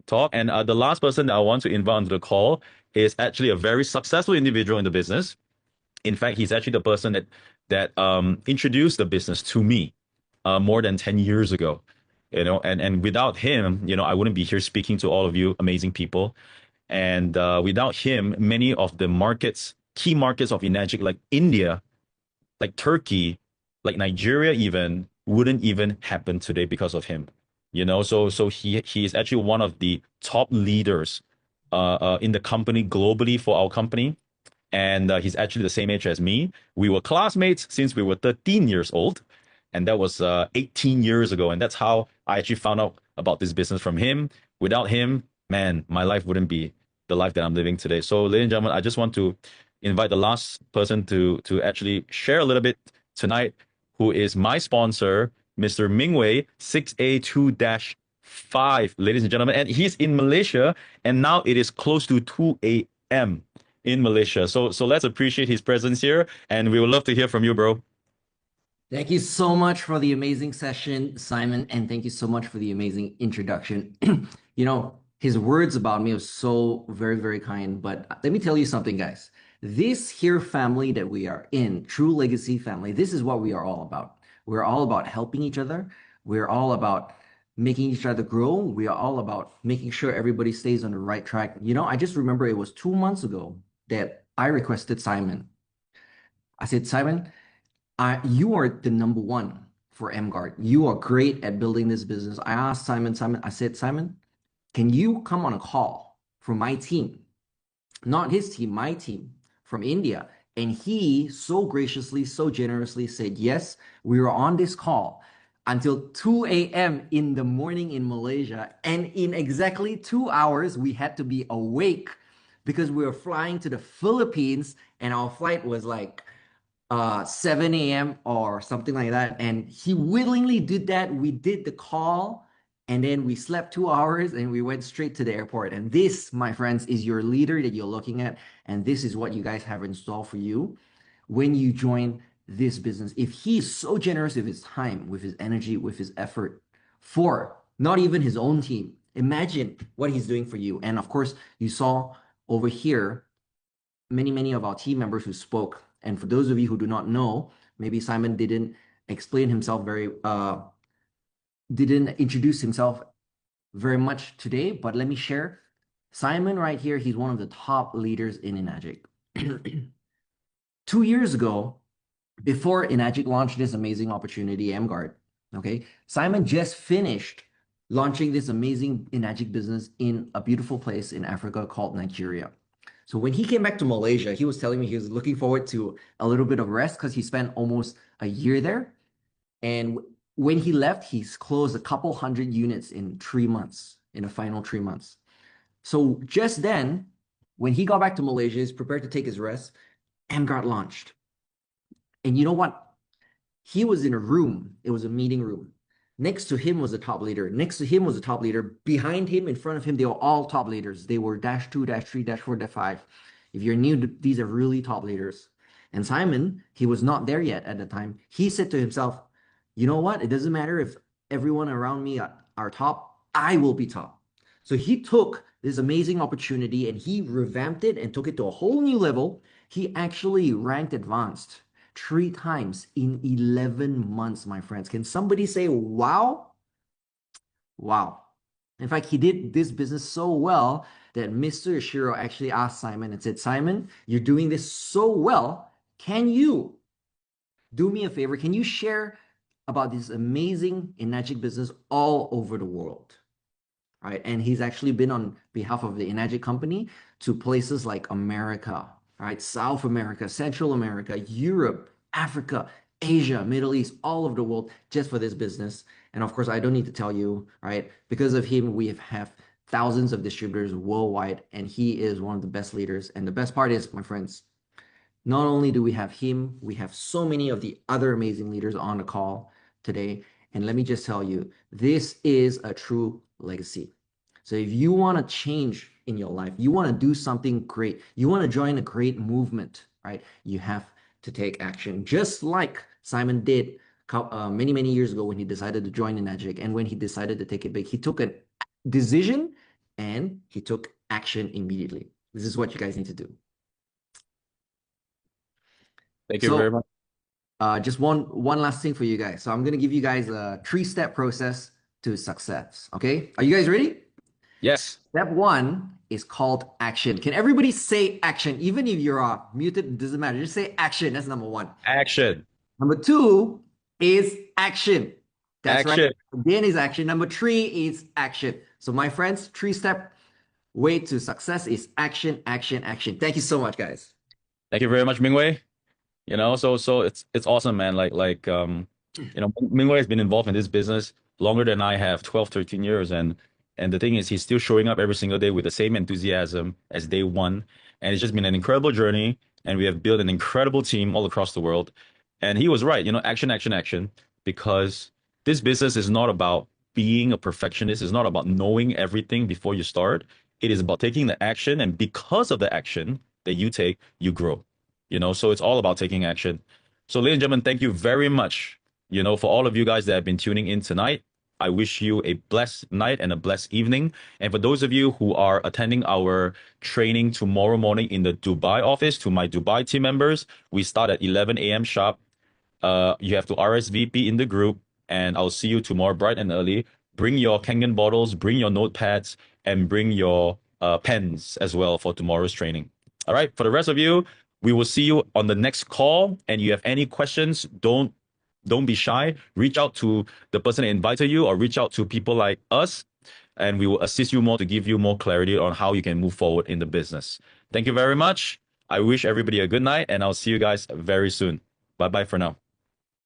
talk. And the last person that I want to invite onto the call is actually a very successful individual in the business. In fact, he's actually the person that introduced the business to me more than 10 years ago. And without him, I wouldn't be here speaking to all of you amazing people. And without him, many of the key markets of Enagic, like India, like Turkey, like Nigeria even, wouldn't even happen today because of him. So he is actually one of the top leaders in the company globally for our company. And he's actually the same age as me. We were classmates since we were 13 years old. And that was 18 years ago. And that's how I actually found out about this business from him. Without him, man, my life wouldn't be the life that I'm living today. So, ladies and gentlemen, I just want to invite the last person to actually share a little bit tonight, who is my sponsor, Mr. Mingwei 6A2-5, ladies and gentlemen. And he's in Malaysia, and now it is close to 2 a.m. in Malaysia. So let's appreciate his presence here, and we would love to hear from you, bro. Thank you so much for the amazing session, Simon, and thank you so much for the amazing introduction. His words about me are so very, very kind, but let me tell you something, guys. This here family that we are in, True Legacy family, this is what we are all about. We're all about helping each other. We're all about making each other grow. We are all about making sure everybody stays on the right track. I just remember it was 2 months ago that I requested Simon. I said, Simon, You are the number one for MGuard. You are great at building this business. I asked Simon, I said, Simon, can you come on a call for my team? Not his team, my team from India. And he so graciously, so generously said, yes, we were on this call until 2 a.m. in the morning in Malaysia. And in exactly 2 hours, we had to be awake because we were flying to the Philippines and our flight was like 7 a.m. or something like that. And he willingly did that. We did the call and then we slept 2 hours and we went straight to the airport. And this, my friends, is your leader that you're looking at. And this is what you guys have in store for you when you join this business. If he's so generous with his time, with his energy, with his effort for not even his own team, imagine what he's doing for you. And of course, you saw over here many of our team members who spoke. And for those of you who do not know, maybe Simon didn't explain himself didn't introduce himself very much today, but let me share. Simon right here, he's one of the top leaders in Enagic. 2 years ago, before Enagic launched this amazing opportunity, MGuard, okay, Simon just finished launching this amazing Enagic business in a beautiful place in Africa called Nigeria. So when he came back to Malaysia, he was telling me he was looking forward to a little bit of rest because he spent almost a year there. And when he left, he's closed a couple hundred units in 3 months, in the final 3 months. So just then, when he got back to Malaysia, he's prepared to take his rest, MGuard launched. And you know what? He was in a room. It was a meeting room. Next to him was a top leader. Next to him was a top leader. Behind him, in front of him, they were all top leaders. They were -2, -3, -4, -5. If you're new, these are really top leaders. And Simon, he was not there yet at the time. He said to himself, you know what? It doesn't matter if everyone around me are top. I will be top. So he took this amazing opportunity and he revamped it and took it to a whole new level. He actually ranked advanced 3 times in 11 months, my friends. Can somebody say, wow? Wow. In fact, he did this business so well that Mr. Ishiro actually asked Simon and said, Simon, you're doing this so well. Can you do me a favor? Can you share about this amazing Enagic business all over the world? Right? And he's actually been on behalf of the Enagic company to places like America, right? South America, Central America, Europe, Africa, Asia, Middle East, all over the world just for this business. And of course, I don't need to tell you, right? Because of him, we have thousands of distributors worldwide, and he is one of the best leaders. And the best part is, my friends, not only do we have him, we have so many of the other amazing leaders on the call today. And let me just tell you, this is a true legacy. So if you want to change in your life, you want to do something great, you want to join a great movement, right? You have to take action, just like Simon did many years ago when he decided to join Enagic. And when he decided to take it big, he took a decision and he took action immediately. This is what you guys need to do. Thank you very much. Just one last thing for you guys. So I'm going to give you guys a 3-step process to success. Okay. Are you guys ready? Yes. Step 1 is called action. Can everybody say action? Even if you're muted, it doesn't matter. Just say action. That's number 1. Action. Number 2 is action. That's action. Right. Again is action. Number 3 is action. So my friends, 3-step way to success is action, action, action. Thank you so much, guys. Thank you very much, Mingwei. You know, so it's awesome, man. You know, Mingwei has been involved in this business longer than I have, 12, 13 years. And the thing is, he's still showing up every single day with the same enthusiasm as day one. And it's just been an incredible journey. And we have built an incredible team all across the world. And he was right, you know, action, action, action, because this business is not about being a perfectionist. It's not about knowing everything before you start. It is about taking the action. And because of the action that you take, you grow. You know, so it's all about taking action. So ladies and gentlemen, thank you very much, you know, for all of you guys that have been tuning in tonight. I wish you a blessed night and a blessed evening. And for those of you who are attending our training tomorrow morning in the Dubai office, to my Dubai team members, we start at 11 a.m. sharp. You have to RSVP in the group, and I'll see you tomorrow bright and early. Bring your Kangen bottles, bring your notepads, and bring your pens as well for tomorrow's training. All right, for the rest of you, We will see you on the next call. And you have any questions, don't be shy. Reach out to the person that invited you or reach out to people like us, and we will assist you more to give you more clarity on how you can move forward in the business. Thank you very much. I wish everybody a good night, and I'll see you guys very soon. Bye-bye for now.